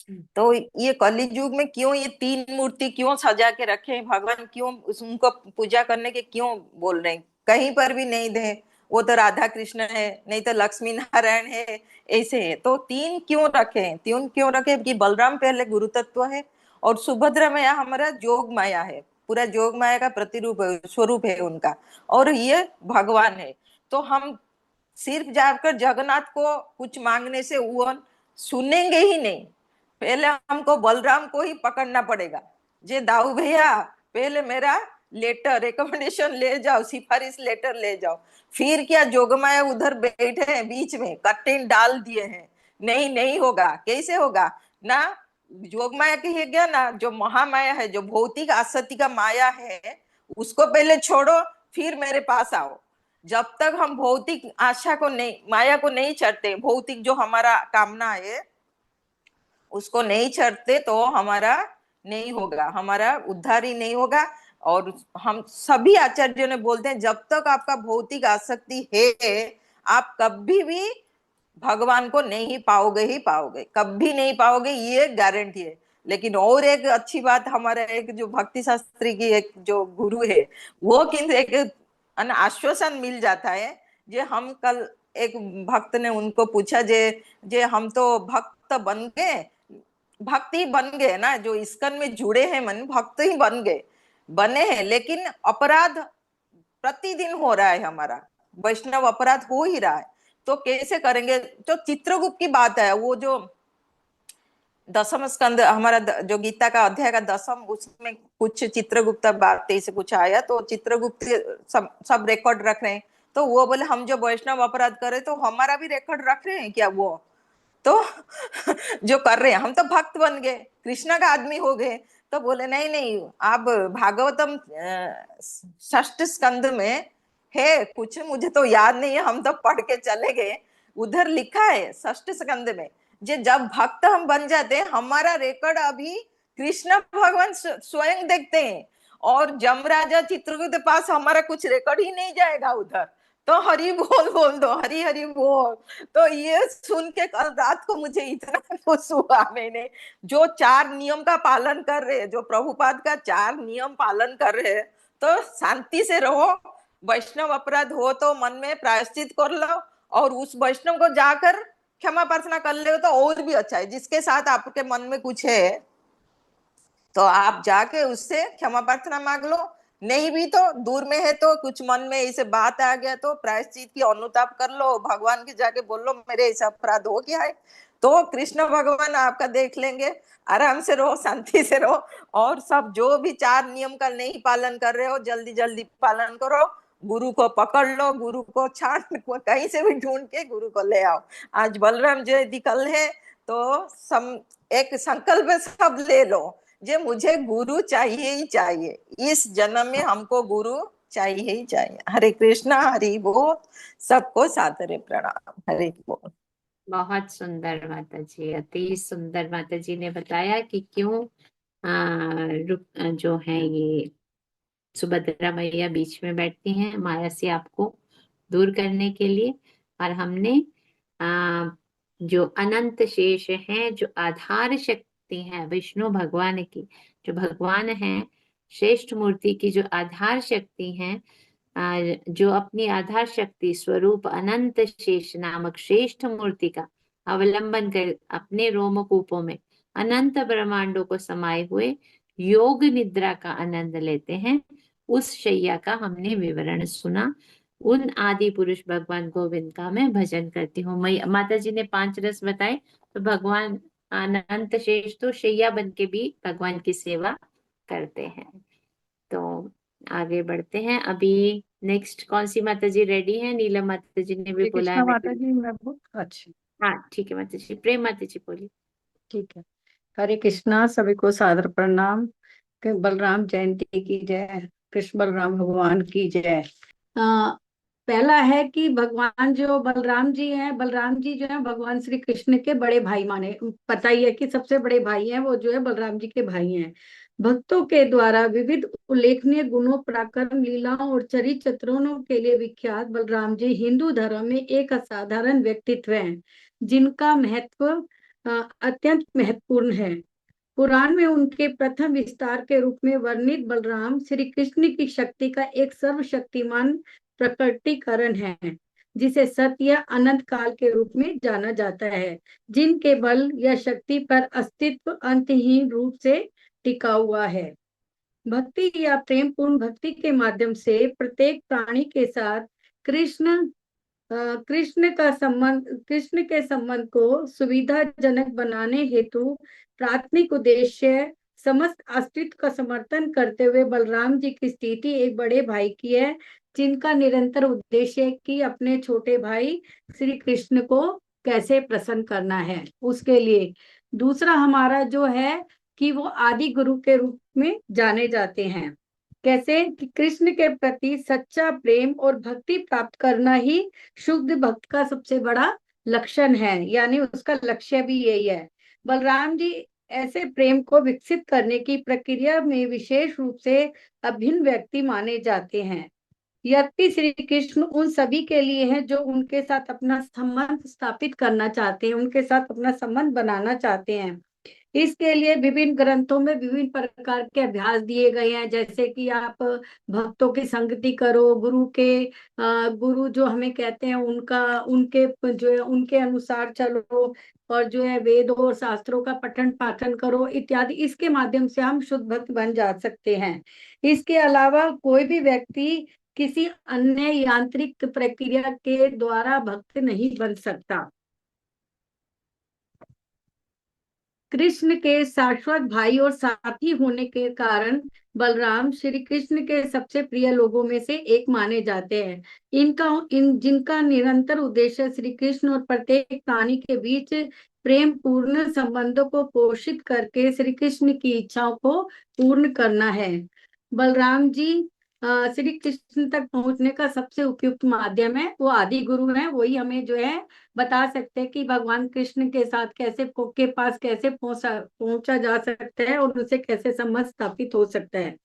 तो ये कलि युग में क्यों ये तीन मूर्ति क्यों सजा के रखे हैं, भगवान क्यों उनको पूजा करने के क्यों बोल रहे हैं? कहीं पर भी नहीं दे, वो तो राधा कृष्ण है, नहीं तो लक्ष्मी नारायण है, ऐसे है। तो तीन क्यों रखे हैं? तीन क्यों रखे कि बलराम पहले गुरु तत्व है और सुभद्रा मैया हमारा जोग माया है, पूरा जोग माया का प्रतिरूप है, स्वरूप है उनका, और ये भगवान है। तो हम सिर्फ जाकर जगन्नाथ को कुछ मांगने से वो सुनेंगे ही नहीं, पहले हमको बलराम को ही पकड़ना पड़ेगा। जे दाऊ भैया, पहले मेरा लेटर रिकमेंडेशन ले जाओ, सिफारिश लेटर ले जाओ। फिर क्या जोगमाया उधर बैठे हैं बीच में, कर्टेन डाल दिए हैं, नहीं नहीं होगा, कैसे होगा ना? जोगमाया की क्या ना, जो महामाया है, जो भौतिक आसक्ति का माया है, उसको पहले छोड़ो, फिर मेरे पास आओ। जब तक हम भौतिक आशा को नहीं, माया को नहीं चढ़ते, भौतिक जो हमारा कामना है उसको नहीं चढ़ते, तो हमारा नहीं होगा, हमारा उद्धार ही नहीं होगा। और हम सभी आचार्यों ने बोलते हैं जब तक आपका भौतिक आसक्ति है, आप कभी भी भगवान को नहीं पाओगे ही पाओगे, कभी नहीं पाओगे, ये गारंटी है। लेकिन और एक अच्छी बात, हमारा एक जो भक्ति शास्त्री की एक जो गुरु है, वो किंतु एक आश्वासन मिल जाता है। जे हम कल एक भक्त ने उनको पूछा, जे जे हम तो भक्त बन गए, भक्त ही बन गए ना, जो इस्कन में जुड़े हैं, मन भक्त ही बन गए, बने हैं, लेकिन अपराध प्रतिदिन हो रहा है हमारा, वैष्णव अपराध हो ही रहा है, तो कैसे करेंगे? जो चित्रगुप्त की बात है, वो जो दसम स्कंद हमारा जो गीता का अध्याय का दसम, उसमें कुछ चित्रगुप्त बात से कुछ आया, तो चित्रगुप्त सब रिकॉर्ड रख रहे हैं। तो वो बोले हम जो वैष्णव अपराध करे तो हमारा भी रिकॉर्ड रख रहे हैं क्या वो? तो जो कर रहे हैं, हम तो भक्त बन गए, कृष्ण का आदमी हो गए। तो बोले नहीं नहीं, आप भागवतम षष्ठ स्कंद में है कुछ, मुझे तो याद नहीं है, हम तो पढ़ के चले गए, उधर लिखा है षष्ठ स्कंद में, जे जब भक्त हम बन जाते हैं, हमारा रिकॉर्ड अभी कृष्ण भगवान स्वयं देखते हैं, और जमराजा चित्रकूट के पास हमारा कुछ रिकॉर्ड ही नहीं जाएगा उधर। तो हरि बोल बोल दो, हरि हरि बोल। तो ये सुन के कल रात को मुझे इतना खुश हुआ, मैंने जो चार नियम का पालन कर रहे हैं, जो प्रभुपाद का चार नियम पालन कर रहे हैं, तो शांति से रहो। वैष्णव अपराध हो तो मन में प्रायश्चित कर लो, और उस वैष्णव को जाकर क्षमा प्रार्थना कर ले तो और भी अच्छा है। जिसके साथ आपके मन में कुछ है तो आप जाके उससे क्षमा प्रार्थना मांग लो, नहीं भी तो दूर में है तो कुछ मन में ऐसे बात आ गया तो प्रायश्चित की अनुताप कर लो, भगवान के जाके बोल लो मेरे ऐसा अपराध हो गया है, तो कृष्ण भगवान आपका देख लेंगे। आराम से रहो, शांति से रहो, और सब जो भी चार नियम का नहीं पालन कर रहे हो जल्दी जल्दी पालन करो। गुरु को पकड़ लो, गुरु को छान कहीं से भी ढूंढ के गुरु को ले आओ। आज बलराम जयंती कल है, तो एक संकल्प सब ले लो, जे मुझे गुरु चाहिए ही चाहिए, इस जन्म में हमको गुरु चाहिए ही चाहिए। हरे कृष्णा, हरि बोल, सबको सादर प्रणाम, हरे बोल। बहुत सुंदर माता जी, अति सुंदर माता जी ने बताया कि क्यों जो है ये सुभद्रा मैया बीच में बैठती हैं माया से आपको दूर करने के लिए। और हमने आ, जो अनंत शेष है, जो आधार शक्ति है विष्णु भगवान की, जो भगवान है श्रेष्ठ मूर्ति की जो आधार शक्ति है, जो अपनी आधार शक्ति स्वरूप अनंत शेष नामक श्रेष्ठ मूर्ति का अवलंबन कर अपने रोमकूपों में अनंत ब्रह्मांडों को समाये हुए योग निद्रा का आनंद लेते हैं, उस शैया का हमने विवरण सुना। उन आदि पुरुष भगवान गोविंद का मैं भजन करती हूँ। माता जी ने 5 रस बताए, तो भगवान अनंत शेष तो शैया बन के भी भगवान की सेवा करते हैं। तो आगे बढ़ते हैं। अभी नेक्स्ट कौन सी माता जी रेडी है? नीलम माता जी ने भी श्री बोला है। कृष्णा माता जी, मैं अच्छा। हाँ ठीक है माता जी, प्रेम माता जी बोलिए। ठीक है। हरे कृष्णा, सभी को सादर प्रणाम। बलराम जयंती की जय, कृष्ण बलराम भगवान की जय। पहला है कि भगवान जो बलराम जी हैं, बलराम जी जो है भगवान श्री कृष्ण के बड़े भाई माने, पता ही है कि सबसे बड़े भाई हैं वो जो है बलराम जी के भाई हैं। भक्तों के द्वारा विविध उल्लेखनीय गुणों, पराक्रम, लीलाओं और चरित्रों के लिए विख्यात बलराम जी हिंदू धर्म में एक असाधारण व्यक्तित्व हैं, जिनका महत्व अत्यंत महत्वपूर्ण है। पुराण में उनके प्रथम विस्तार के रूप में वर्णित बलराम श्री कृष्ण की शक्ति का एक सर्वशक्तिमान प्रकटीकरण है, जिसे सत्य या अनंत काल के रूप में जाना जाता है, जिनके बल या शक्ति पर अस्तित्व अंतहीन रूप से टिका हुआ है। भक्ति या प्रेम पूर्ण भक्ति के माध्यम से प्रत्येक प्राणी के साथ कृष्ण कृष्ण के संबंध को सुविधाजनक बनाने हेतु प्राथमिक उद्देश्य समस्त अस्तित्व का समर्थन करते हुए बलराम जी की स्थिति एक बड़े भाई की है, जिनका निरंतर उद्देश्य है कि अपने छोटे भाई श्री कृष्ण को कैसे प्रसन्न करना है उसके लिए। दूसरा हमारा जो है कि वो आदि गुरु के रूप में जाने जाते हैं। कैसे कि कृष्ण के प्रति सच्चा प्रेम और भक्ति प्राप्त करना ही शुद्ध भक्त का सबसे बड़ा लक्षण है, यानी उसका लक्ष्य भी यही है। बलराम जी ऐसे प्रेम को विकसित करने की प्रक्रिया में विशेष रूप से अभिन्न व्यक्ति माने जाते हैं। यद्यपि श्री कृष्ण उन सभी के लिए हैं जो उनके साथ अपना संबंध स्थापित करना चाहते हैं, उनके साथ अपना संबंध बनाना चाहते हैं। इसके लिए विभिन्न ग्रंथों में विभिन्न प्रकार के अभ्यास दिए गए हैं, जैसे कि आप भक्तों की संगति करो, गुरु जो हमें कहते हैं उनका उनके जो है उनके अनुसार चलो, और जो है वेदों और शास्त्रों का पठन पाठन करो इत्यादि। इसके माध्यम से हम शुद्ध भक्त बन जा सकते हैं। इसके अलावा कोई भी व्यक्ति किसी अन्य यांत्रिक प्रक्रिया के द्वारा भक्त नहीं बन सकता। कृष्ण के शाश्वत भाई और साथी होने के कारण बलराम श्री कृष्ण के सबसे प्रिय लोगों में से एक माने जाते हैं। जिनका निरंतर उद्देश्य श्री कृष्ण और प्रत्येक प्राणी के बीच प्रेम पूर्ण संबंधों को पोषित करके श्री कृष्ण की इच्छाओं को पूर्ण करना है। बलराम जी श्री कृष्ण तक पहुंचने का सबसे उपयुक्त माध्यम है, वो आदि गुरु हैं। वही हमें जो है बता सकते हैं कि भगवान कृष्ण के साथ के पास कैसे पहुंचा जा सकता है और उनसे कैसे संबंध स्थापित हो सकता है।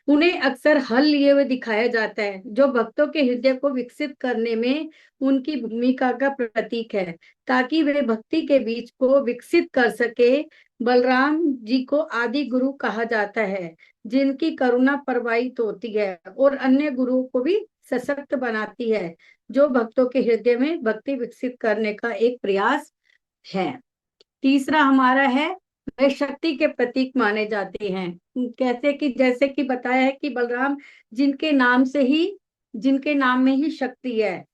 उन्हें अक्सर हल लिए हुए दिखाया जाता है, जो भक्तों के हृदय को विकसित करने में उनकी भूमिका का प्रतीक है, ताकि वे भक्ति के बीज को विकसित कर सके। बलराम जी को आदि गुरु कहा जाता है, जिनकी करुणा प्रवाहित होती है और अन्य गुरुओं को भी सशक्त बनाती है, जो भक्तों के हृदय में भक्ति विकसित करने का एक प्रयास है। तीसरा हमारा है वे शक्ति के प्रतीक माने जाते हैं। कैसे कि जैसे कि बताया है कि बलराम जिनके नाम में ही शक्ति है,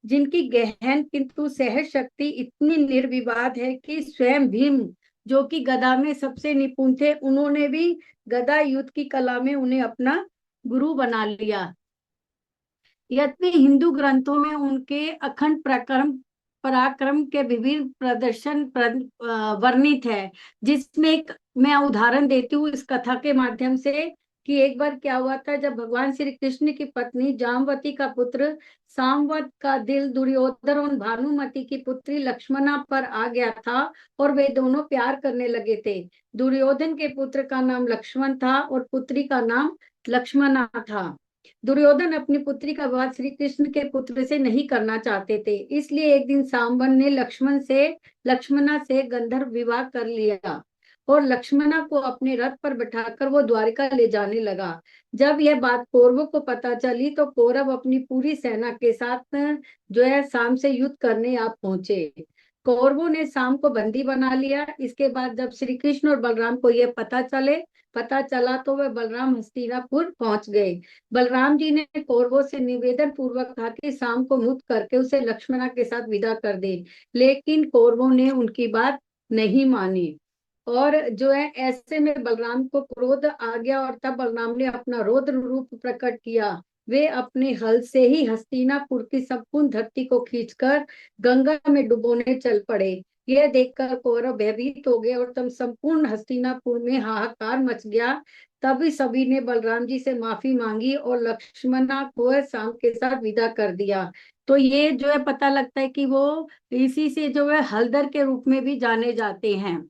जिनकी गहन किंतु सहज शक्ति इतनी निर्विवाद है कि स्वयं भीम जो कि गदा में सबसे निपुण थे, उन्होंने भी गदा युद्ध की कला में उन्हें अपना गुरु बना लिया। यद्यपि हिंदू ग्रंथों में उनके अखंड पराक्रम के विभिन्न प्रदर्शन वर्णित है, जिसमें एक मैं उदाहरण देती हूँ इस कथा के माध्यम से कि एक बार क्या हुआ था, जब भगवान श्री कृष्ण की पत्नी जामवती का पुत्र सामवत का दिल दुर्योधन और भानुमति की पुत्री लक्ष्मणा पर आ गया था और वे दोनों प्यार करने लगे थे। दुर्योधन के पुत्र का नाम लक्ष्मण था और पुत्री का नाम लक्ष्मणा था। दुर्योधन अपनी पुत्री का विवाह श्री कृष्ण के पुत्र से नहीं करना चाहते थे, इसलिए एक दिन सांबन ने लक्ष्मणा से गंधर्व विवाह कर लिया और लक्ष्मणा को अपने रथ पर बैठाकर वो द्वारिका ले जाने लगा। जब यह बात कौरवों को पता चली तो कौरव अपनी पूरी सेना के साथ जो है शाम से युद्ध करने आप पहुंचे। कौरवों ने शाम को बंदी बना लिया। इसके बाद जब श्री कृष्ण और बलराम को यह पता चला तो वह बलराम हस्तिनापुर पहुंच गए। बलराम जी ने कौरवों से निवेदन पूर्वक कहा कि शाम को मुक्त करके उसे लक्ष्मणा के साथ विदा कर दे, लेकिन कौरवों ने उनकी बात नहीं मानी और जो है ऐसे में बलराम को क्रोध आ गया और तब बलराम ने अपना रौद्र रूप प्रकट किया। वे अपने हल से ही हस्तिनापुर की संपूर्ण धरती को खींचकर गंगा में डुबोने चल पड़े। यह देखकर कौरव भयभीत हो गए और तब संपूर्ण हस्तिनापुर में हाहाकार मच गया। तभी सभी ने बलराम जी से माफी मांगी और लक्ष्मणा को शाम के साथ विदा कर दिया। तो ये जो है पता लगता है कि वो इसी से जो है हलधर के रूप में भी जाने जाते हैं।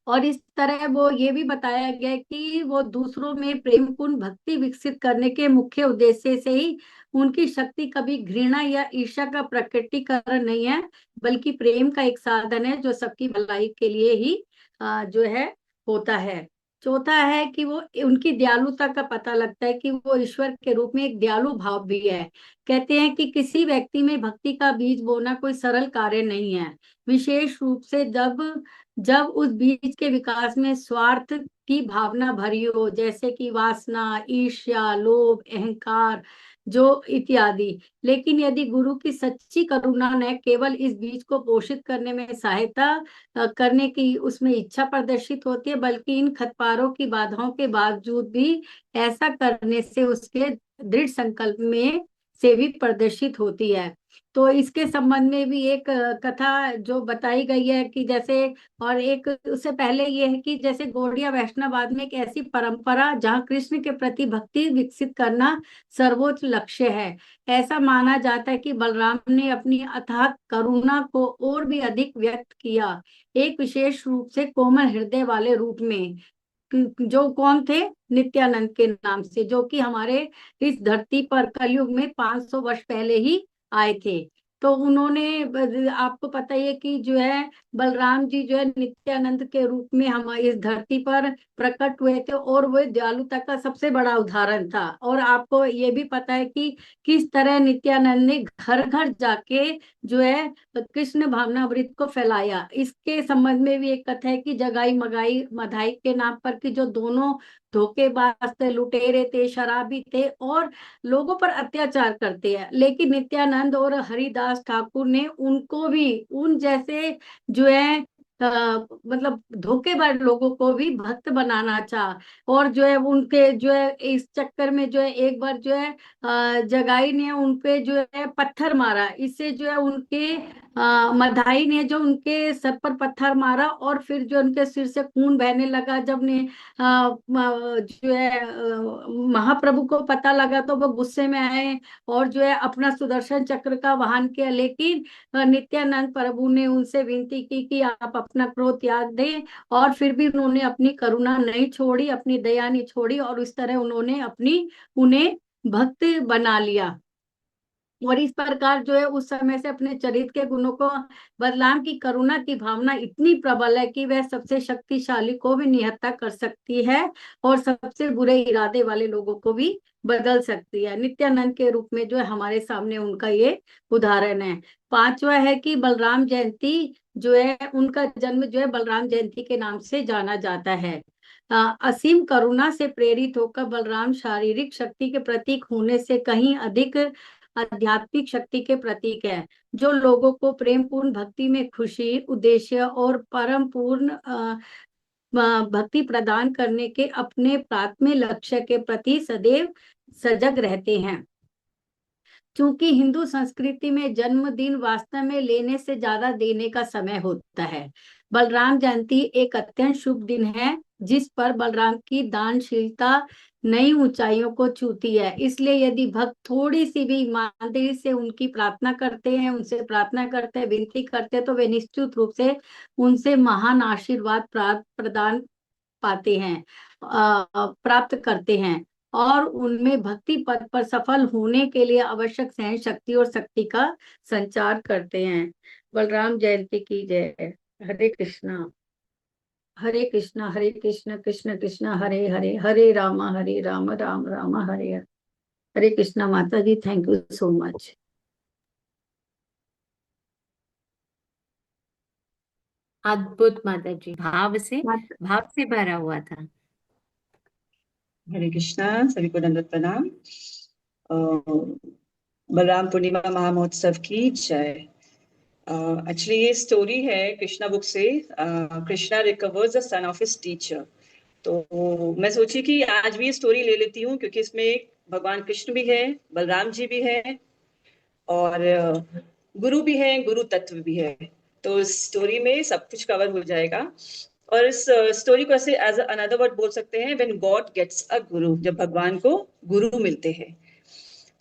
और इस तरह वो ये भी बताया गया कि वो दूसरों में प्रेमपूर्ण भक्ति विकसित करने के मुख्य उद्देश्य से ही उनकी शक्ति कभी घृणा या ईर्ष्या का प्रकटीकरण नहीं है, बल्कि प्रेम का एक साधन है जो सबकी भलाई के लिए ही जो है होता है। चौथा है कि वो उनकी दयालुता का पता लगता है कि वो ईश्वर के रूप में एक दयालु भाव भी है। कहते हैं कि किसी व्यक्ति में भक्ति का बीज बोना कोई सरल कार्य नहीं है, विशेष रूप से जब जब उस बीज के विकास में स्वार्थ की भावना भरी हो, जैसे कि वासना, ईर्ष्या, लोभ, अहंकार जो इत्यादि। लेकिन यदि गुरु की सच्ची करुणा ने केवल इस बीज को पोषित करने में सहायता करने की उसमें इच्छा प्रदर्शित होती है, बल्कि इन खतपारों की बाधाओं के बावजूद भी ऐसा करने से उसके दृढ़ संकल्प में से भी प्रदर्शित होती है। तो इसके संबंध में भी एक कथा जो बताई गई है कि जैसे, और एक उससे पहले ये है कि जैसे गौड़िया वैष्णववाद में एक ऐसी परंपरा जहाँ कृष्ण के प्रति भक्ति विकसित करना सर्वोच्च लक्ष्य है। ऐसा माना जाता है कि बलराम ने अपनी अथाह करुणा को और भी अधिक व्यक्त किया, एक विशेष रूप से कोमल हृदय वाले रूप में, जो कौन थे? नित्यानंद के नाम से, जो कि हमारे इस धरती पर कलयुग में 500 वर्ष पहले ही आए थे। तो उन्होंने, आपको पता ही है कि जो है बलराम जी जो है नित्यानंद के रूप में हम इस धरती पर प्रकट हुए थे, और वो दयालुता का सबसे बड़ा उदाहरण था। और आपको ये भी पता है कि किस तरह नित्यानंद ने घर घर जाके जो है कृष्ण भावनामृत को फैलाया। इसके संबंध में भी एक कथा है कि जगाई मगाई मधाई के नाम पर कि जो दोनों धोखेबाज थे, लुटेरे थे, शराबी थे और लोगों पर अत्याचार करते हैं, लेकिन नित्यानंद और हरिदास ठाकुर ने उनको भी उन जैसे जो है मतलब धोखेबाज लोगों को भी भक्त बनाना चाहा। और जो है उनके जो है इस चक्कर में जो है एक बार जो है जगाई ने उनपे जो है पत्थर मारा, इससे जो है उनके मधाई ने जो उनके सर पर पत्थर मारा और फिर जो उनके सिर से खून बहने लगा। जब ने जो है महाप्रभु को पता लगा तो वो गुस्से में आए और जो है अपना सुदर्शन चक्र का वाहन किया, लेकिन नित्यानंद प्रभु ने उनसे विनती की कि आप अपना क्रोध त्याग दें, और फिर भी उन्होंने अपनी करुणा नहीं छोड़ी, अपनी दया नहीं छोड़ी, और इस तरह उन्होंने उन्हें भक्त बना लिया। और इस प्रकार जो है उस समय से अपने चरित्र के गुणों को, बलराम की करुणा की भावना इतनी प्रबल है कि वह सबसे शक्तिशाली को भी निहत्था कर सकती है और सबसे बुरे इरादे वाले लोगों को भी बदल सकती है। नित्यानंद के रूप में जो है हमारे सामने उनका ये उदाहरण है। पांचवा है कि बलराम जयंती जो है, उनका जन्म जो है बलराम जयंती के नाम से जाना जाता है। असीम करुणा से प्रेरित होकर बलराम शारीरिक शक्ति के प्रतीक होने से कहीं अधिक आध्यात्मिक शक्ति के प्रतीक है, जो लोगों को प्रेम पूर्ण भक्ति में खुशी, उद्देश्य और परम पूर्ण भक्ति प्रदान करने के अपने प्राथमिक लक्ष्य के प्रति सदैव सजग रहते हैं। क्योंकि हिंदू संस्कृति में जन्मदिन वास्तव में लेने से ज्यादा देने का समय होता है, बलराम जयंती एक अत्यंत शुभ दिन है जिस पर बलराम की दानशीलता नई ऊंचाइयों को छूती है। इसलिए यदि भक्त थोड़ी सी भी ईमानदारी से उनकी प्रार्थना करते हैं, उनसे प्रार्थना करते हैं, विनती करते हैं, तो वे निश्चित रूप से उनसे महान आशीर्वाद प्रदान पाते हैं, प्राप्त करते हैं, और उनमें भक्ति पद पर सफल होने के लिए आवश्यक सहन शक्ति और शक्ति का संचार करते हैं। बलराम जयंती की जय। हरे कृष्णा हरे कृष्णा कृष्ण कृष्ण हरे हरे, हरे राम राम राम हरे हरे। हरे कृष्णा माता जी, थैंक यू सो मच। अद्भुत माता जी, भाव से भरा हुआ था। हरे कृष्णा, सभी को दंडवत प्रणाम। बलराम पूर्णिमा महामहोत्सव की जय। एक्चुअली ये स्टोरी है कृष्णा बुक से। Krishna recovers the son of his teacher. तो मैं सोची कि आज भी ये स्टोरी ले लेती हूँ, क्योंकि इसमें भगवान कृष्ण भी है, बलराम जी भी है, और गुरु भी है, गुरु तत्व भी है। तो इस स्टोरी में सब कुछ कवर हो जाएगा। और इस स्टोरी को ऐसे एज अनदर वर्ड बोल सकते हैं, व्हेन गॉड गेट्स अ गुरु, जब भगवान को गुरु मिलते हैं।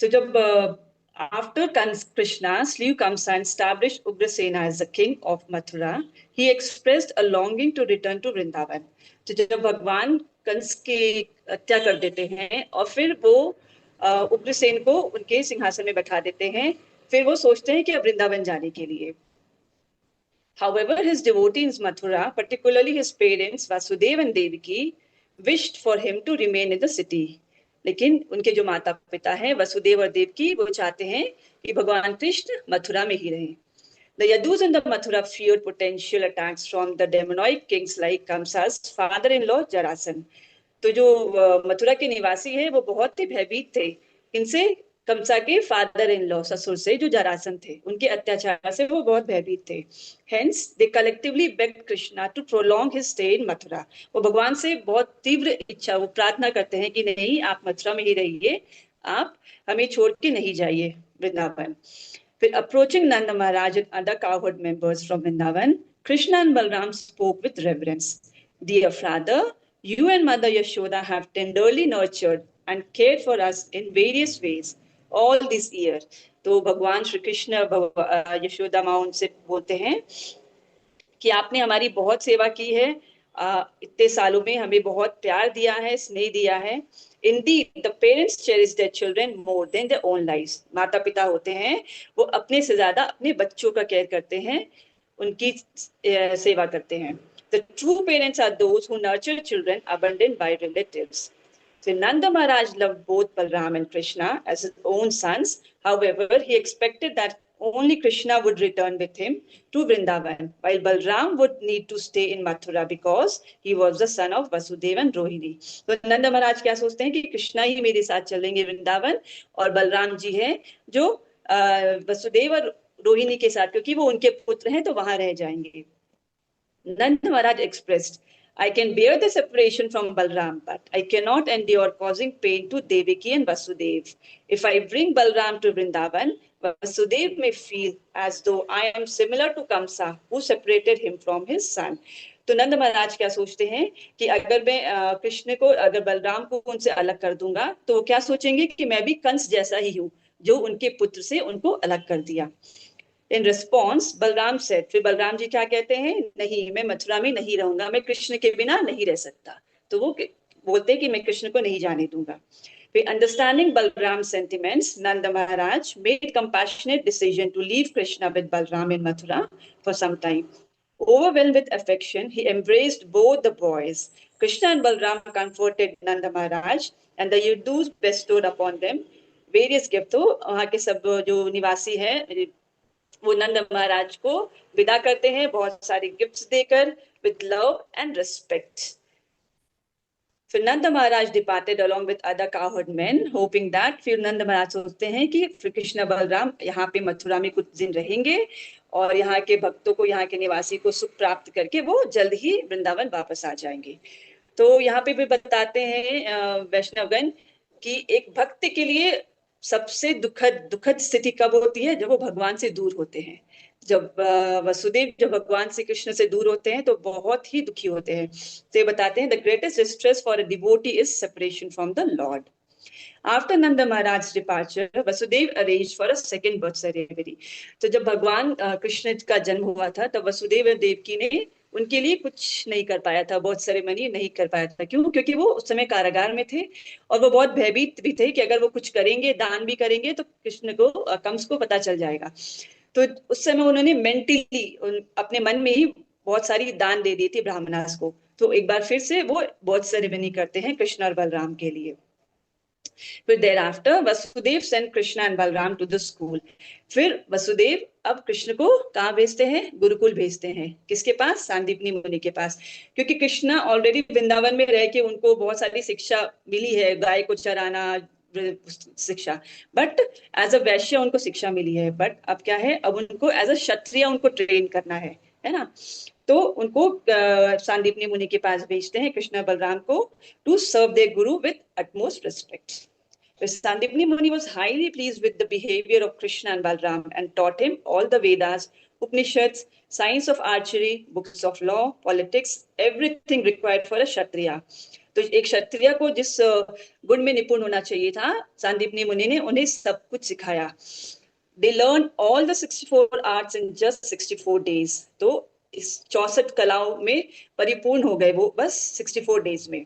तो जब after Krishna's slew comes and established Ugrasena as the king of Mathura, he expressed a longing to return to Vrindavan. तो जब भगवान कंस की हत्या कर देते हैं और फिर वो उग्रसेन को उनके सिंहासन में बैठा देते हैं। फिर वो सोचते हैं कि अब वृंदावन जाने के लिए। However, his devotees in Mathura, particularly his parents Vasudeva and Devaki, wished for him to remain in the city. लेकिन उनके जो माता पिता हैं वसुदेव और देवकी, वो चाहते हैं कि भगवान कृष्ण मथुरा में ही रहें। The Yadus in the Mathura feared potential attacks from the demonoid kings like Kamsa's father-in-law Jarasan. तो जो मथुरा के निवासी हैं वो बहुत ही भयभीत थे इनसे, कंसा के फादर इन लॉ ससुर से जो जरासन थे, उनके अत्याचार से वो बहुत भयभीत थे। Hence, they collectively begged Krishna to prolong his stay in Mathura. वो भगवान से बहुत तीव्र इच्छा, वो प्रार्थना करते हैं कि नहीं, आप मथुरा में ही रहिए, आप हमें छोड़ के नहीं जाइए वृंदावन। फिर approaching Nanda Maharaj and other cowherd members from Vrindavan, Krishna and Balram spoke with reverence. Dear father, you and Mother Yashoda have tenderly nurtured and cared for us in various ways all this year. तो भगवान श्री कृष्ण यशोदा माँ उनसे बोलते हैं कि आपने हमारी बहुत सेवा की है, इतने सालों में हमें बहुत प्यार दिया है, स्नेह दिया है। Indeed, the parents cherish their children more than their own lives. माता पिता होते हैं वो अपने से ज्यादा अपने बच्चों का केयर करते हैं, उनकी सेवा करते हैं। The true parents are those who nurture children abandoned by relatives. So Nanda Maharaj loved both Balram and Krishna as his own sons. However, he expected that only Krishna would return with him to Vrindavan, while Balram would need to stay in Mathura because he was the son of Vasudeva and Rohini. तो नंद महाराज क्या सोचते हैं कि कृष्णा ही मेरे साथ चलेंगे वृंदावन, और बलराम जी हैं जो वसुदेव और रोहिणी के साथ, क्योंकि वो उनके पुत्र हैं तो वहां रह जाएंगे। Nanda Maharaj expressed, I can bear the separation from Balram, but I cannot endure causing pain to Devaki and Vasudev. If I bring Balram to Vrindavan, Vasudev may feel as though I am similar to Kamsa, who separated him from his son. तो नंद महाराज क्या सोचते हैं कि अगर मैं कृष्ण को, अगर बलराम को उनसे अलग कर दूंगा तो वो क्या सोचेंगे कि मैं भी कंस जैसा ही हूँ जो उनके पुत्र से उनको अलग कर दिया। इन रिस्पॉन्स बलराम सेड, फिर बलराम जी क्या कहते हैं, नहीं, मैं मथुरा में नहीं रहूंगा, मैं कृष्ण के बिना नहीं रह सकता। तो वो बोलते हैं कि मैं कृष्ण को नहीं जाने दूंगा। फिर understanding Balram sentiments, Nand Maharaj made compassionate decision to leave Krishna with Balram in Mathura for some time. Overwhelmed with affection, he embraced both the boys. Krishna and Balram comforted Nanda Maharaj, and the Yadus bestowed upon them various gifts. तो वहाँ के सब जो निवासी हैं वो नंद महाराज को विदा करते हैं बहुत सारे गिफ्ट्स देकर, with love and respect. फिर Nand Maharaj departed along with other coward man, hoping that, फिर नंद महाराज सोचते हैं कि श्री कृष्ण बलराम यहाँ पे मथुरा में कुछ दिन रहेंगे और यहाँ के भक्तों को, यहाँ के निवासी को सुख प्राप्त करके वो जल्द ही वृंदावन वापस आ जाएंगे। तो यहाँ पे भी बताते हैं वैष्णवगण कि एक भक्त के लिए सबसे दुखद स्थिति कब होती है, जब वो भगवान से दूर होते हैं। जब वसुदेव जब भगवान श्री कृष्ण से दूर होते हैं तो बहुत ही दुखी होते हैं। तो ये बताते हैं, the greatest distress for a devotee is separation from the Lord. After Nanda Maharaj's departure, Vasudev arranged for a second birth ceremony. तो जब भगवान कृष्ण का जन्म हुआ था तब वसुदेव और देवकी ने उनके लिए कुछ नहीं कर पाया था, बहुत सेरेमनी नहीं कर पाया था। क्यों? क्योंकि वो उस समय कारागार में थे और वो बहुत भयभीत भी थे कि अगर वो कुछ करेंगे, दान भी करेंगे तो कृष्ण को, कंस को पता चल जाएगा। तो उस समय उन्होंने मेंटली अपने मन में ही बहुत सारी दान दे दी थी ब्राह्मणास को। तो एक बार फिर से वो बहुत सेरेमनी करते हैं कृष्ण और बलराम के लिए। फिर thereafter Vasudev sent Krishna and Balram to the school. फिर वसुदेव अब कृष्ण को कहाँ भेजते हैं? गुरुकुल भेजते हैं। किसके पास? सांदीपनी मुनि के पास। क्योंकि कृष्णा ऑलरेडी वृंदावन में रह के उनको बहुत सारी शिक्षा मिली है, गाय को चराना शिक्षा, बट एज अ वैश्य उनको शिक्षा मिली है। बट अब क्या है, अब उनको एज अ क्षत्रिय उनको ट्रेन करना है ना। तो उनको सांदीपनी मुनि के पास भेजते हैं कृष्ण बलराम को, to serve there Guru with utmost respect. Sandipni Muni was highly pleased with the behavior of Krishna and Balram and taught him all the Vedas, Upanishads, science of archery, books of law, politics, everything required for a Kshatriya. तो एक क्षत्रिय को जिस गुण में निपुण होना चाहिए था, सांदीपनी मुनि ने उन्हें सब कुछ सिखाया। They learned all the 64 arts in just 64 days. तो इस 64 कलाओं में परिपूर्ण हो गए वो बस 64 डेज में।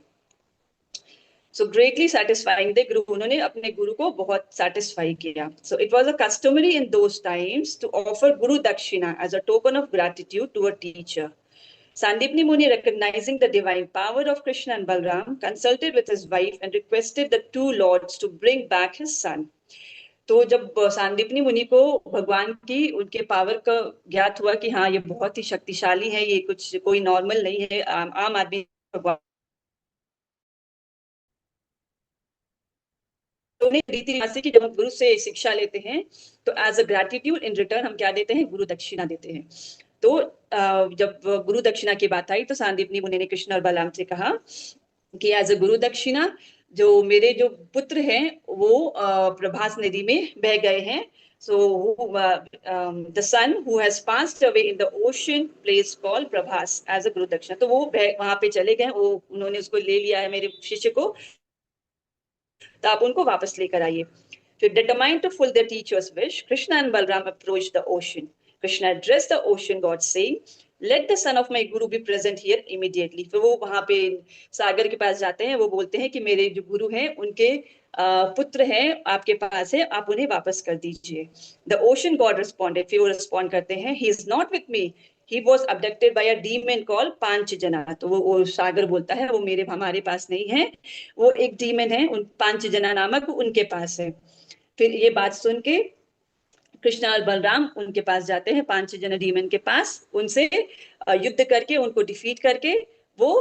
So greatly satisfying the guru, उन्होंने अपने गुरु को बहुत satisfy किया. So it was a customary in those times to offer guru dakshina as a token of gratitude to a teacher. Sandipni Muni, recognizing the divine power of Krishna and Balram, consulted with his wife and requested the two lords to bring back his son. तो जब सांदीपनी मुनि को भगवान की उनके power का ज्ञात हुआ कि हाँ ये बहुत ही शक्तिशाली है, ये कुछ कोई नॉर्मल नहीं है, आम आदमी भगवान, तो उन्हें रीति रिवाज से कि जब हम गुरु से शिक्षा लेते हैं तो as a gratitude in return हम क्या देते हैं, गुरु दक्षिणा देते हैं. तो जब गुरु दक्षिणा की बात आई तो सांदीपनी मुनि ने कृष्ण और बलराम से कहा कि एज अ गुरु दक्षिणा जो मेरे जो पुत्र हैं वो प्रभास नदी में बह गए हैं. So the son who has passed away in the ocean place called Prabhas as a Guru Dakshina. तो वो वहां पे चले गए, वो उन्होंने उसको ले लिया है मेरे शिष्य को, तो आप उनको वापस लेकर आइए. So determined to fulfill their teacher's wish, Krishna and Balram approached the ocean. Krishna addressed the ocean god saying, "Let the son of my guru be present here immediately." फिर वो वहां पे सागर के पास जाते हैं, वो बोलते हैं कि मेरे जो गुरु हैं उनके पुत्र हैं आपके पास है, आप उन्हें वापस कर दीजिए. The ocean god responded, फिर वो रिस्पॉन्ड करते हैं, "He is not with me. He was abducted by a demon called पांचजना." तो वो सागर बोलता है वो हमारे पास नहीं है, वो एक डीमन है उन पांचजना नामक, उनके पास है. फिर ये बात सुन के कृष्णा और बलराम उनके पास जाते हैं, पांचजना डीमन के पास, उनसे युद्ध करके उनको डिफीट करके वो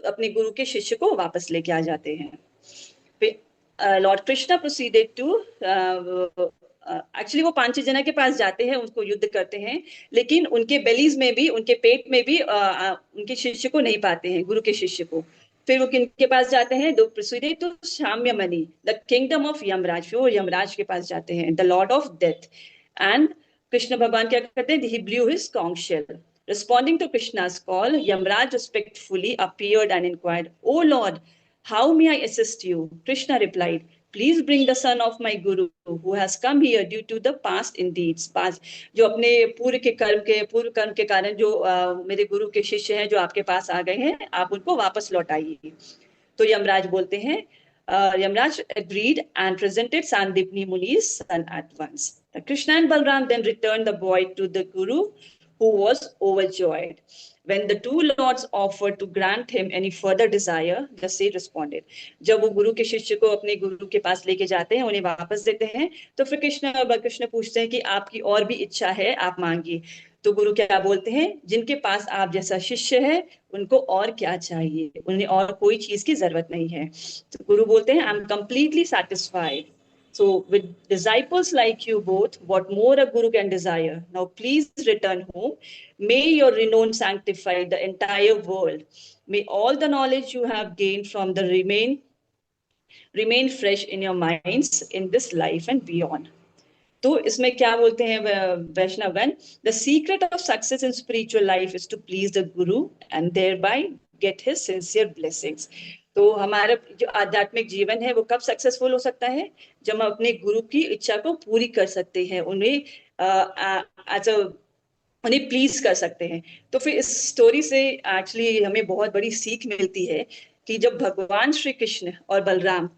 अपने गुरु के शिष्य को वापस लेके आ जाते हैं. फिर Lord Krishna proceeded to actually वो पांचजना के पास जाते हैं, उनको युद्ध करते हैं, लेकिन उनके बेलीज में भी, उनके पेट में भी उनके शिष्य को नहीं पाते हैं, गुरु के शिष्य को. फिर वो किनके पास जाते हैं, दो proceeded to Samyamani, the kingdom of Yamraj. फिर वो यमराज के पास जाते हैं, the lord of death. And Krishna भगवान क्या करते हैं, he blew his conch shell. Responding to Krishna's call, Yamraj respectfully appeared and inquired, "Oh Lord, how may I assist you?" Krishna replied, "Please bring the son of my guru who has come here due to the past indeeds." जो अपने पूर्व कर्म के कारण जो मेरे गुरु के शिष्य हैं जो आपके पास आ गए हैं, आप उनको वापस लौटाइए. तो यमराज बोलते हैं, Yamraj agreed and presented Sandipni Muni's son at once. Krishna and Balram then returned the boy to the guru, who was overjoyed. When the two lords offered to grant him any further desire, the sage responded. जब वो गुरु के शिष्य को अपने गुरु के पास लेके जाते हैं, उन्हें वापस देते हैं, तो फिर कृष्ण और बलकृष्ण पूछते हैं कि आपकी और भी इच्छा है, आप मांगिए. तो गुरु क्या बोलते हैं, जिनके पास आप जैसा शिष्य है उनको और क्या चाहिए, उन्हें और कोई चीज की जरूरत नहीं है. तो गुरु बोलते हैं, I am completely satisfied. So with disciples like you both, what more a guru can desire? Now please return home. May your renown sanctify the entire world. May all the knowledge you have gained from the remain fresh in your minds in this life and beyond. तो इसमें क्या बोलते हैं वैष्णवगण, the secret of success in spiritual life is to please the guru and thereby get his sincere blessings. तो हमारा जो आध्यात्मिक जीवन है वो कब सक्सेसफुल हो सकता है, जब हम अपने गुरु की इच्छा को पूरी कर सकते हैं, उन्हें उन्हें प्लीज कर सकते हैं. तो फिर इस स्टोरी से एक्चुअली हमें बहुत बड़ी सीख मिलती है कि जब भगवान श्री कृष्ण और बलराम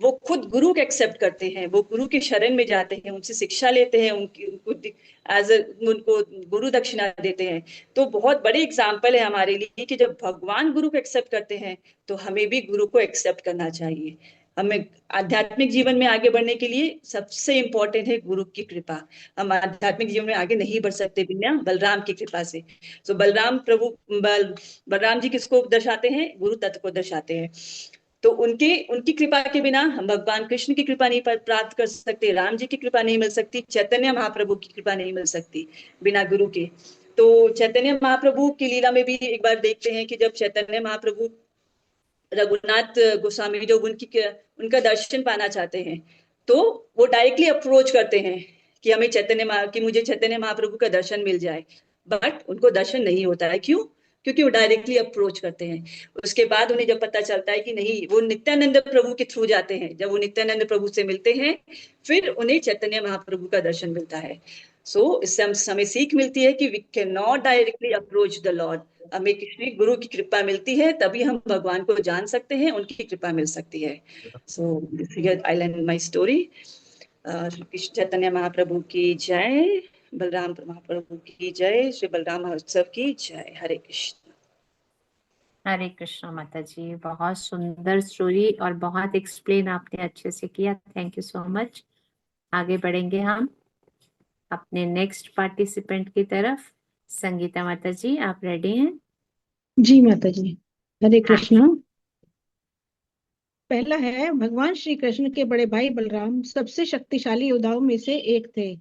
वो खुद गुरु को एक्सेप्ट करते हैं, वो गुरु के शरण में जाते हैं, उनसे शिक्षा लेते हैं, उनको गुरु दक्षिणा देते हैं, तो बहुत बड़े एग्जाम्पल है हमारे लिए कि जब भगवान गुरु को एक्सेप्ट करते हैं तो हमें भी गुरु को एक्सेप्ट करना चाहिए. हमें आध्यात्मिक जीवन में आगे बढ़ने के लिए सबसे इंपॉर्टेंट है गुरु की कृपा. हम आध्यात्मिक जीवन में आगे नहीं बढ़ सकते बिना बलराम की कृपा से. तो बलराम जी किसको दर्शाते हैं, गुरु तत्व को दर्शाते हैं. तो उनकी कृपा के बिना हम भगवान कृष्ण की कृपा नहीं प्राप्त कर सकते, राम जी की कृपा नहीं मिल सकती, चैतन्य महाप्रभु की कृपा नहीं मिल सकती बिना गुरु के. तो चैतन्य महाप्रभु की लीला में भी एक बार देखते हैं कि जब चैतन्य महाप्रभु रघुनाथ गोस्वामी जो उनका दर्शन पाना चाहते हैं, तो वो डायरेक्टली अप्रोच करते हैं कि हमें मुझे चैतन्य महाप्रभु का दर्शन मिल जाए, बट उनको दर्शन नहीं होता है. क्यों? क्योंकि वो डायरेक्टली अप्रोच करते हैं. उसके बाद उन्हें जब पता चलता है कि नहीं, वो नित्यानंद प्रभु के थ्रू जाते हैं, जब वो नित्यानंद प्रभु से मिलते हैं फिर उन्हें चैतन्य महाप्रभु का दर्शन मिलता है. सो इससे हमें सीख मिलती है कि we cannot directly approach the lord. हमें कृष्ण गुरु की कृपा मिलती है, तभी हम भगवान को जान सकते हैं, उनकी कृपा मिल सकती है। So I learn my story. Krishna Chaitanya Mahaprabhu की जय, बलराम महाप्रभु की जय, श्री बलराम महोत्सव की जय। हरे कृष्ण। हरे कृष्णा माता जी, बहुत सुंदर स्टोरी और बहुत एक्सप्लेन आपने अच्छे से किया। Thank you so much. आगे बढ़ेंगे हम अपने नेक्स्ट पार्टिसिपेंट की तरफ। संगीता माता जी, आप रेडी हैं? जी माता जी, हरे हाँ। कृष्णा। पहला है, भगवान श्री कृष्ण के बड़े भाई बलराम सबसे शक्तिशाली योद्धाओं में से एक थे।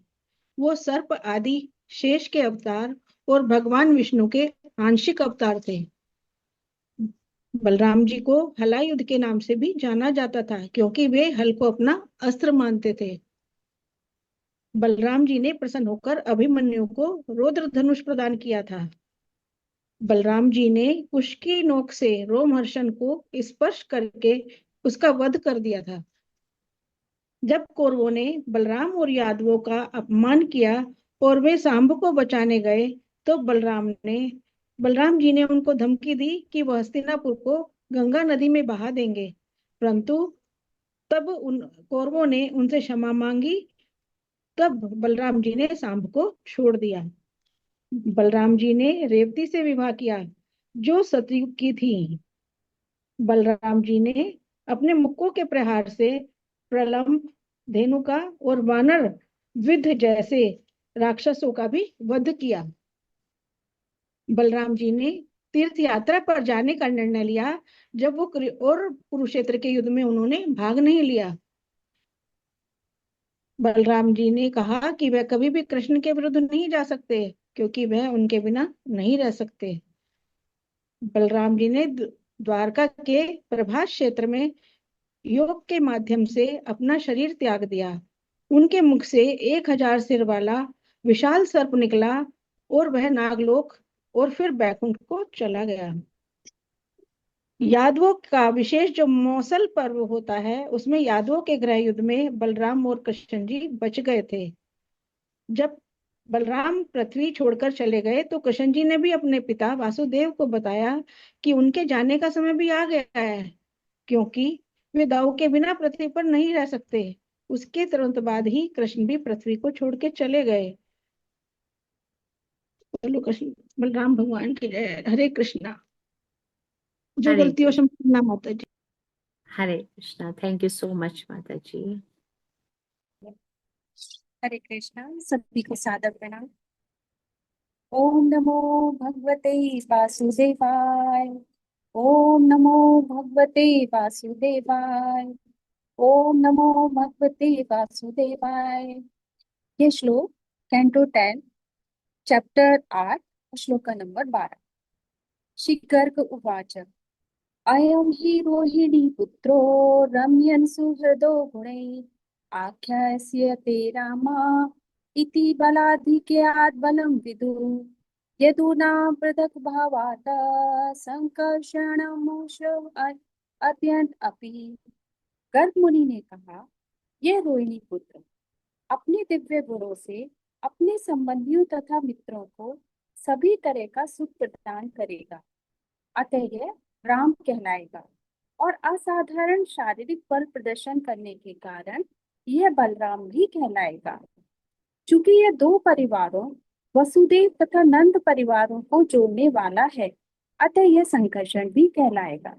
वो सर्प आदि शेष के अवतार और भगवान विष्णु के आंशिक अवतार थे। बलराम जी को हलायुध के नाम से भी जाना जाता था, क्योंकि वे हल को अपना अस्त्र मानते थे। बलराम जी ने प्रसन्न होकर अभिमन्यु को रौद्र धनुष प्रदान किया था। बलराम जी ने कुश की नोक से रोमहर्षण को स्पर्श करके उसका वध कर दिया था। जब कौरवों ने बलराम और यादवों का अपमान किया और वे सांब को बचाने गए, तो बलराम जी ने उनको धमकी दी कि वह हस्तिनापुर को गंगा नदी में बहा देंगे। परंतु तब उन कौरवों ने उनसे क्षमा मांगी। तब बलराम जी ने सांब को छोड़ दिया। बलराम जी ने रेवती से विवाह किया, जो सतयुग की थी। बलराम जी ने अपने मुक्कों के प्रहार से प्रलंब, धेनुका और वानर विद्ध जैसे राक्षसों का भी वध किया। बलराम जी ने तीर्थ यात्रा पर जाने का निर्णय लिया, जब वो और कुरुक्षेत्र के युद्ध में उन्होंने भाग नहीं लिया। बलराम जी ने कहा कि वह कभी भी कृष्ण के विरुद्ध नहीं जा सकते, क्योंकि वह उनके बिना नहीं रह सकते। बलराम जी ने द्वारका के प्रभास क्षेत्र में योग के माध्यम से अपना शरीर त्याग दिया। उनके मुख से 1000 सिर वाला विशाल सर्प निकला और वह नागलोक और फिर बैकुंठ को चला गया। यादवों का विशेष जो मौसल पर्व होता है, उसमें यादवों के गृह युद्ध में बलराम और कृष्ण जी बच गए थे। जब बलराम पृथ्वी छोड़कर चले गए, तो कृष्ण जी ने भी अपने पिता वासुदेव को बताया कि उनके जाने का समय भी आ गया है, क्योंकि वे दाऊ के बिना पृथ्वी पर नहीं रह सकते। उसके तुरंत बाद ही कृष्ण भी पृथ्वी को छोड़ के चले गए। बोलो कृष्ण बलराम भगवान की जय। हरे कृष्णा। जो हरे गलती हो कृष्ण। क्षमा माता जी। Hare Krishna. Thank you so much माता जी। हरे कृष्णा, सभी को सादर प्रणाम। ओम नमो भगवते वासुदेवाय। ओम नमो भगवते वासुदेवाय। ओम नमो भगवते वासुदेवाय। ये श्लोक कैंटो 10 चैप्टर 8 श्लोक नंबर 12। श्री गर्ग उवाच अयम हि रोहिणी पुत्रो रम्यन् सुहृदो गुणैः आख्यास्यते रामा इति बलाधिक्यात् बलं विदुः यदूनां पृथक् भावात् संकर्षणमोक्ष अत्यंत अपि। गर्ग मुनि ने कहा, यह रोहिणी पुत्र अपने दिव्य गुणों से अपने संबंधियों तथा मित्रों को सभी तरह का सुख प्रदान करेगा, अतः यह राम कहलाएगा। और असाधारण शारीरिक बल प्रदर्शन करने के कारण यह बलराम भी कहलाएगा। चूंकि यह दो परिवारों वसुदेव तथा नंद परिवारों को जोड़ने वाला है, अतः यह संकर्षण भी कहलाएगा।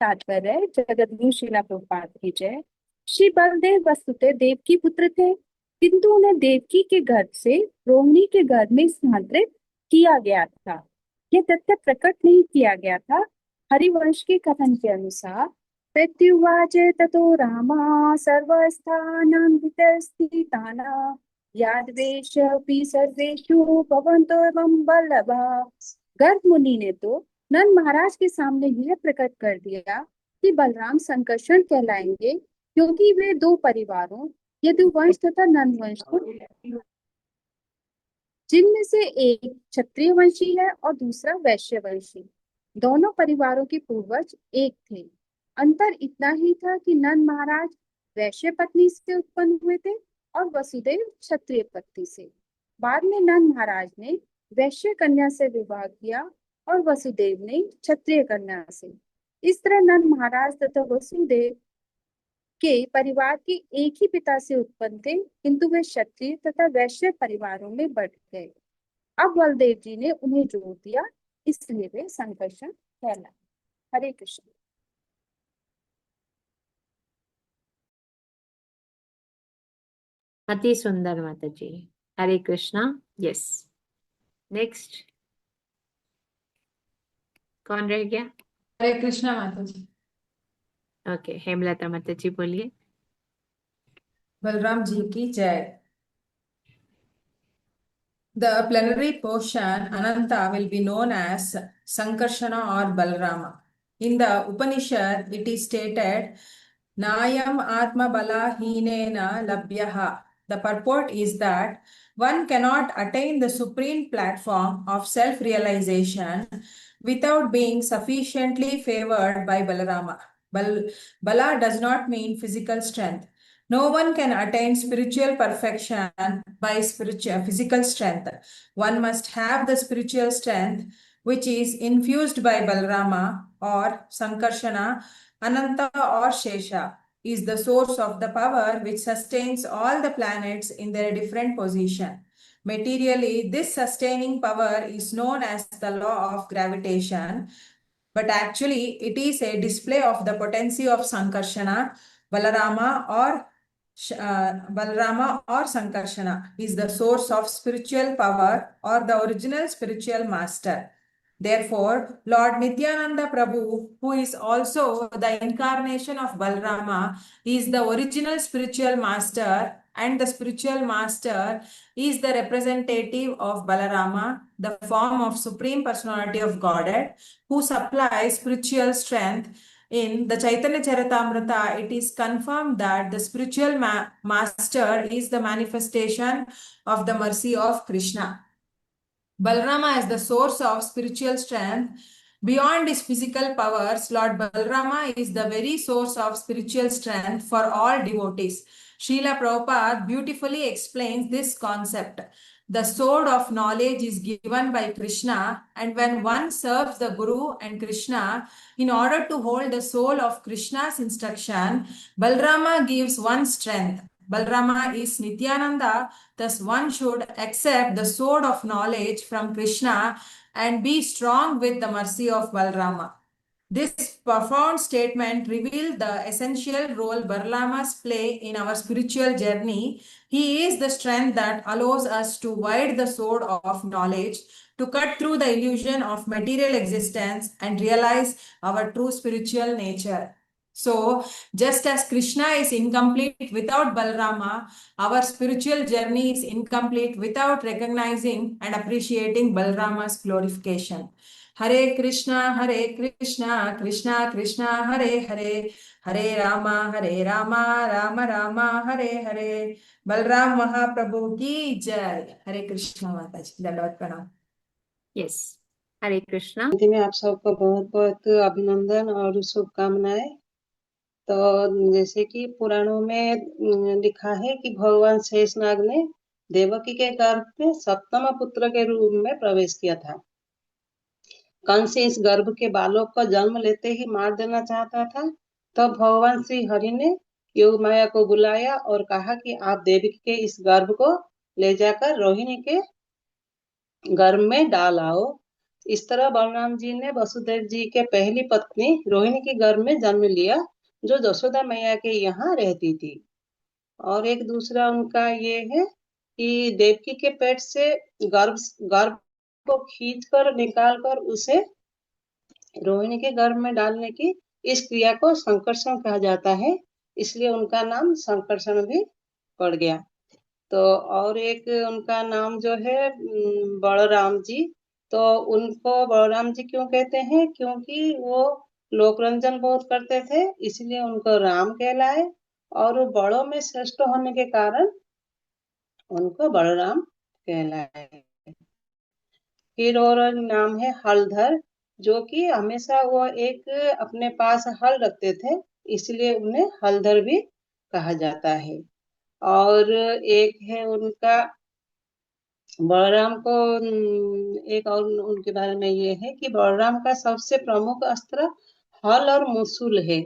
तात्पर्य, जगतगुरु श्रीला प्रभुपाद की जय। श्री बलदेव वसुदेव देव की पुत्र थे, किंतु उन्हें देवकी के गर्भ से रोहिणी के गर्भ में स्थानांतरित किया गया था। यह तथ्य प्रकट नहीं किया गया था। हरिवंश के कथन के अनुसार प्रत्युवाच ततो रामा सर्वस्थानां यादवेषु सर्वेषु भवन्तो एवं बल्लभा। गर्ग मुनि ने तो नंद महाराज के सामने यह प्रकट कर दिया कि बलराम संकर्षण कहलाएंगे, क्योंकि वे दो परिवारों यदुवंश तथा नंदवंश को, जिनमें से एक क्षत्रिय वंशी है और दूसरा वैश्य वंशी, दोनों परिवारों के पूर्वज एक थे। अंतर इतना ही था कि नंद महाराज वैश्य पत्नी से उत्पन्न हुए थे और वसुदेव क्षत्रिय पत्नी से। बाद में नंद महाराज ने वैश्य कन्या से विवाह किया और वसुदेव ने क्षत्रिय कन्या से। इस तरह नंद महाराज तथा वसुदेव के परिवार के एक ही पिता से उत्पन्न थे, किंतु वे क्षत्रिय तथा वैश्य परिवारों में बट गए। अब बलदेव जी ने उन्हें जोड़ दिया, इसलिए वे संकर्षण कहलाए। हरे कृष्ण। अति सुंदर माता जी। हरे कृष्णा। यस, नेक्स्ट कौन रह गया? हरे कृष्णा माता जी। ओके, हेमलता माता जी बोलिए। बलराम जी की जय। The plenary portion Ananta will be known as Sankarshana or Balarama. In the Upanishad, it is stated, Nayam Atma Bala Hinena Labhyaha. The purport is that one cannot attain the supreme platform of self-realization without being sufficiently favored by Balarama. Bala does not mean physical strength. No one can attain spiritual perfection by physical strength. One must have the spiritual strength which is infused by Balarama or Sankarshana, Ananta or Shesha, is the source of the power which sustains all the planets in their different position. Materially, this sustaining power is known as the law of gravitation, but actually it is a display of the potency of Sankarshana. Balarama or Sankarshana is the source of spiritual power or the original spiritual master. Therefore, Lord Nityananda Prabhu, who is also the incarnation of Balarama, is the original spiritual master, and the spiritual master is the representative of Balarama, the form of Supreme Personality of Godhead, who supplies spiritual strength. In the Chaitanya Charitamrita, it is confirmed that the spiritual master is the manifestation of the mercy of Krishna. Balarama is the source of spiritual strength. Beyond his physical powers, Lord Balarama is the very source of spiritual strength for all devotees. Srila Prabhupada beautifully explains this concept. The sword of knowledge is given by Krishna, and when one serves the Guru and Krishna, in order to hold the soul of Krishna's instruction, Balarama gives one strength. Balarama is Nityananda, thus one should accept the sword of knowledge from Krishna and be strong with the mercy of Balarama. This profound statement reveals the essential role Balarama's play in our spiritual journey. He is the strength that allows us to wield the sword of knowledge, to cut through the illusion of material existence and realize our true spiritual nature. So, just as Krishna is incomplete without Balarama, our spiritual journey is incomplete without recognizing and appreciating Balarama's glorification. Hare Krishna, Krishna Krishna, Hare Hare, Hare Rama, Rama Rama, Hare Hare. Balram महाप्रभु की जय। हरे कृष्णा माता जी, दंडवत प्रणाम। Yes, हरे कृष्णा। में आप सबको बहुत बहुत अभिनंदन और शुभकामनाएं। तो जैसे कि पुराणों में लिखा है कि भगवान शेषनाग ने देवकी के गर्भ में सप्तम पुत्र के रूप में प्रवेश किया था। कंस इस गर्भ के बालक को जन्म लेते ही मार देना चाहता था। तब भगवान श्री हरि ने योग माया को बुलाया और कहा कि आप देवकी के इस गर्भ को ले जाकर रोहिणी के गर्भ में डाल आओ। इस तरह बलराम जी ने वसुदेव जी के पहली पत्नी रोहिणी के गर्भ में जन्म लिया, जो जशोदा मैया के यहाँ रहती थी। और एक दूसरा उनका ये है कि देवकी के पेट से गर्भ को खींचकर निकालकर उसे रोहिणी के गर्भ में डालने की इस क्रिया को संकर्षण कहा जाता है, इसलिए उनका नाम संकर्षण भी पड़ गया। तो और एक उनका नाम जो है बलराम जी, तो उनको बलराम जी क्यों कहते हैं? क्योंकि वो लोकरंजन बहुत करते थे, इसलिए उनको राम कहलाए, और बड़ों में श्रेष्ठ होने के कारण उनको बलराम कहलाए। फिर और नाम है हलधर, जो कि हमेशा वो एक अपने पास हल रखते थे, इसलिए उन्हें हलधर भी कहा जाता है। और एक है उनका बलराम को एक और उनके बारे में ये है कि बलराम का सबसे प्रमुख अस्त्र हल और मूसल है।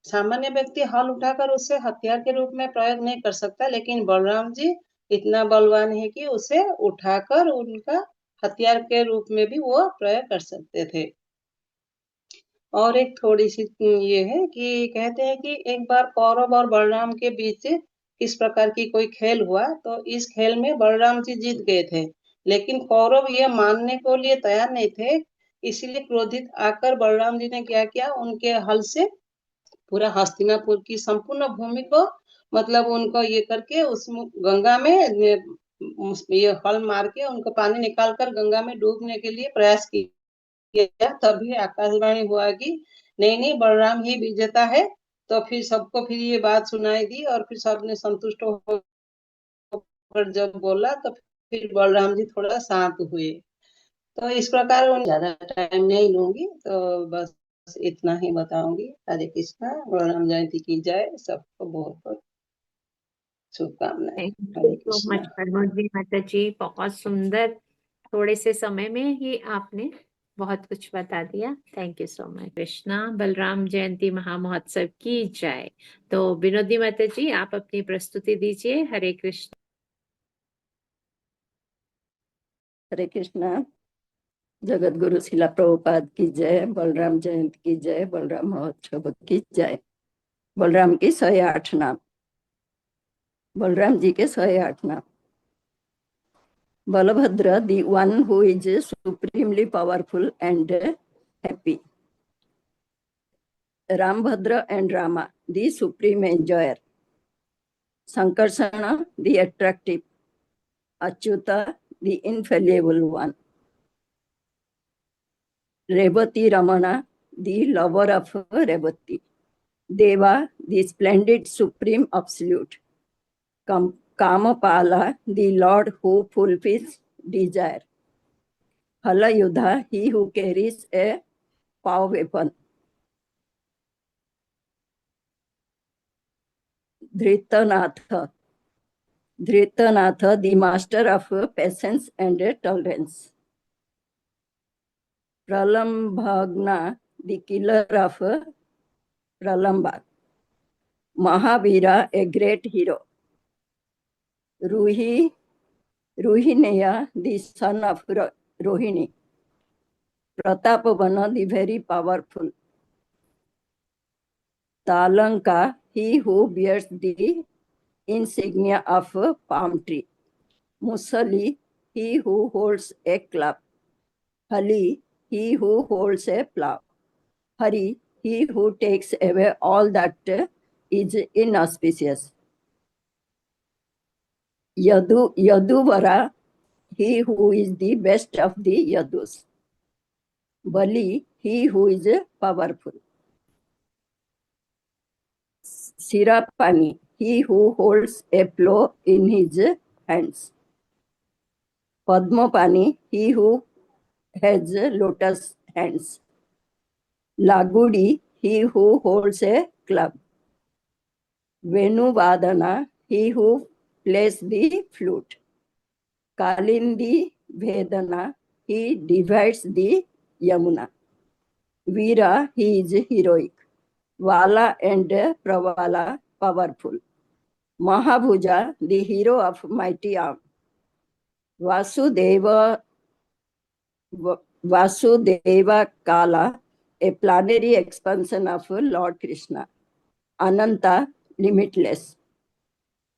सामान्य व्यक्ति हल उठाकर उसे हथियार के रूप में प्रयोग नहीं कर सकता, लेकिन बलराम जी इतना बलवान है कि उसे उठाकर उनका हथियार के रूप में भी वो प्रयोग कर सकते थे। और एक थोड़ी सी ये है कि कहते हैं कि एक बार कौरव और बलराम के बीच इस प्रकार की कोई खेल हुआ, तो इस खेल में बलराम जी जीत गए थे, लेकिन कौरव ये मानने को लिए तैयार नहीं थे। इसलिए क्रोधित आकर बलराम जी ने क्या किया, उनके हल से पूरा हस्तिनापुर की संपूर्ण भूमि को, मतलब उनको ये करके उस गंगा में ये हल मार के उनको पानी निकाल कर गंगा में डूबने के लिए प्रयास किया। तभी आकाशवाणी हुआ कि नहीं नहीं, बलराम ही विजेता है। तो फिर सबको फिर ये बात सुनाई दी और फिर सबने संतुष्ट होकर जब बोला तो फिर बलराम जी थोड़ा शांत हुए। तो इस प्रकार ज्यादा टाइम नहीं लूंगी, तो बस इतना ही बताऊंगी। हरे कृष्णा, बलराम जयंती की जय। सबको बहुत बहुत शुभकामनाएं। Thank you Hare so Krishna. Much पद्मोजी माता जी, बहुत सुंदर, थोड़े से समय में ही आपने बहुत कुछ बता दिया। Thank you so much. Krishna Balaram जयंती महामहोत्सव की जय। तो विनोदी माता जी, आप अपनी प्रस्तुति दीजिए। हरे कृष्ण। हरे कृष्णा। जगत गुरु शिला प्रभुपाद की जय। बलराम जयंती की जय। बलराम महोत्सव की जय। बलराम की 108 नाम। बलराम जी के 108 नाम। Balabhadra, the one who is supremely powerful and happy. Rambhadra and Rama, the supreme enjoyer. Sankarsana, the attractive. Achyuta, the infallible one. Revati Ramana, the lover of Revati. Deva, the splendid supreme absolute. Kamapala, the Lord who fulfills desire. Halayudha, he who carries a power weapon. Dhritanatha, the master of patience and tolerance. Pralambhagna, the killer of Pralamba. Mahavira, a great hero. Ruhineya, the son of Rohini. Pratapavana, the very powerful. Talanka, he who bears the insignia of a palm tree. Musali, he who holds a club. Hali, he who holds a plough. Hari, he who takes away all that is inauspicious. Yaduvara, he who is the best of the Yadus. Bali, he who is powerful. Sirapani, he who holds a plough in his hands. Padmapani, he who has lotus hands. Lagudi, he who holds a club. Venuvadana, he who plays the flute. Kalindi Vedana, he divides the Yamuna. Veera, he is heroic. Vala and Pravala, powerful. Mahabhuja, the hero of mighty arm. Vasudeva Kala, a planetary expansion of Lord Krishna. Ananta, limitless.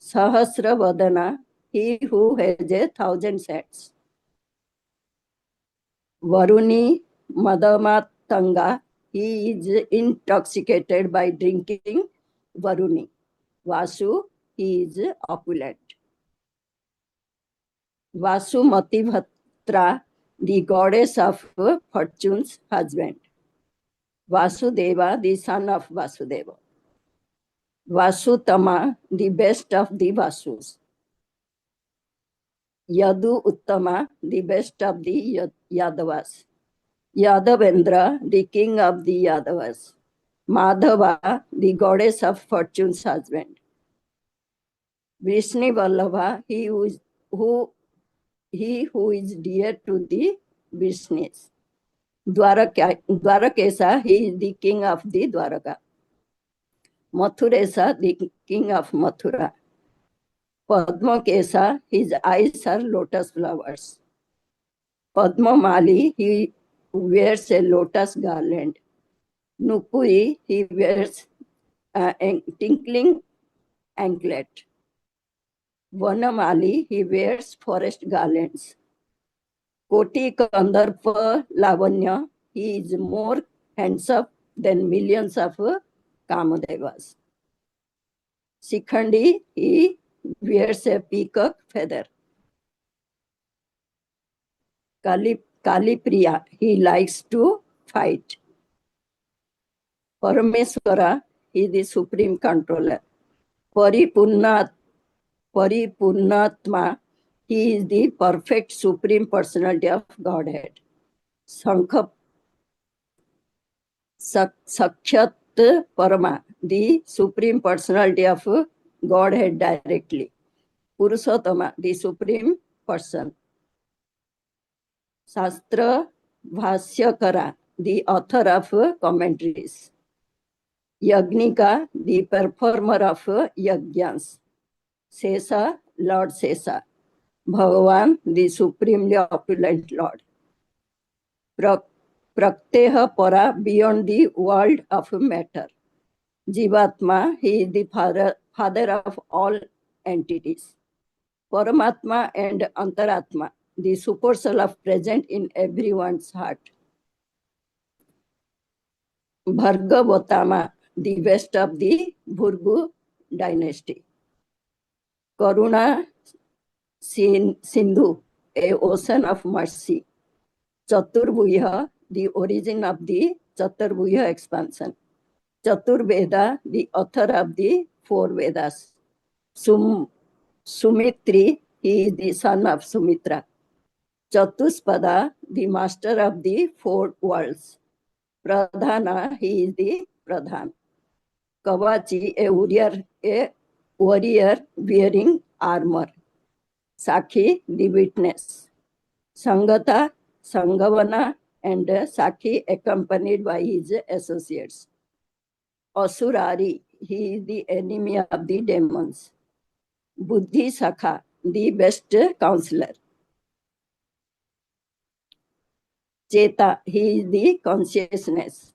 Sahasravadana, he who has 1,000 heads. Varuni Madamatanga, he is intoxicated by drinking Varuni. Vasu, he is opulent. Vasumativatra, the goddess of fortune's husband. Vasudeva, the son of Vasudeva. Vasutama, the best of the Vasus. Yadu Uttama, the best of the Yadavas. Yadavendra, the king of the Yadavas. Madhava, the goddess of fortune's husband. Vishnu Vallabha, he who he who is dear to the Vishnis. Dwarakesa, he is the king of the Dwaraka. Mathuresa, the king of Mathura. Padmakesa, his eyes are lotus flowers. Padmamali, he wears a lotus garland. Nupuri, he wears a tinkling anklet. Vanamali, he wears forest garlands. Koti Kandarpa Lavanya, he is more handsome than millions of Kamadevas. Shikhandi, he wears a peacock feather. Kalipriya, he likes to fight. Parameswara, he is the supreme controller. Paripurnatma, he is the perfect supreme personality of Godhead. Sakshat Parama, the supreme personality of Godhead directly. Purushottama, the supreme person. Shastra Bhasyakara, the author of commentaries. Yagnika, the performer of yajnas. Sesa, Lord Sesa. Bhagavan, the supremely opulent Lord. Prakteha Para, beyond the world of matter. Jivatma, he is the father of all entities. Paramatma and Antaratma, the super soul of present in everyone's heart. Bhargavatama, the best of the Bhurgu dynasty. Karuna Sindhu, a ocean of mercy. Chaturbhuya, the origin of the Chaturbhuya expansion. Chaturveda, the author of the four Vedas. Sumitri, he is the son of Sumitra. Chatuspada, the master of the four worlds. Pradhana, he is the Pradhan. Kavachi, a warrior wearing armor. Sakhi, the witness. Sangata, Sangavana, and Sakhi accompanied by his associates. Asurari, he is the enemy of the demons. Buddhi Sakha, the best counselor. Cheta, he is the consciousness.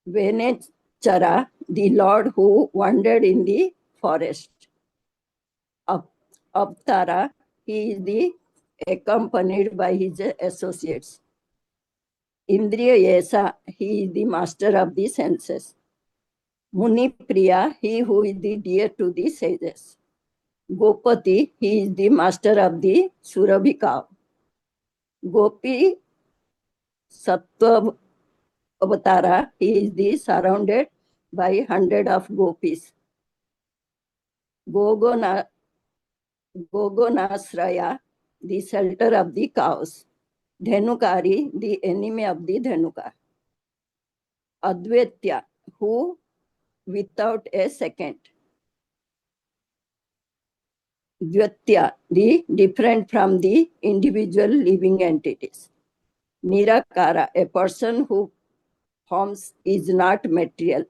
Venechara, the Lord who wandered in the forest. Avtara, he is the accompanied by his associates. Indriya Yesa, he is the master of the senses. Muni Priya, he who is the dear to the sages. Gopati, he is the master of the Surabhi cow. Gopi Sattva Avatara, he is the surrounded by 100 of gopis. Gogonasraya, the shelter of the cows. Dhenukari, the enemy of the Dhenuka. Advaitya, who without a second. Dvaitya, the different from the individual living entities. Nirakara, a person who forms is not material.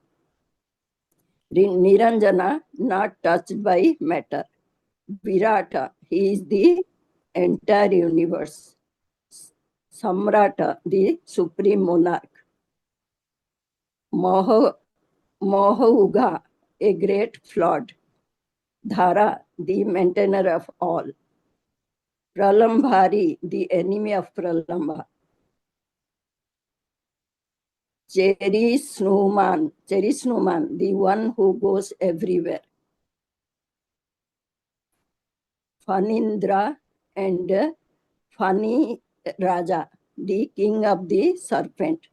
Niranjana, not touched by matter. Virata, he is the entire universe. Samrata, the supreme monarch. Mohauga, a great flood. Dhara, the maintainer of all. Pralambhari, the enemy of Pralamba. Cherry snowman, the one who goes everywhere. Phanindra and Phani Raja, the king of the serpent.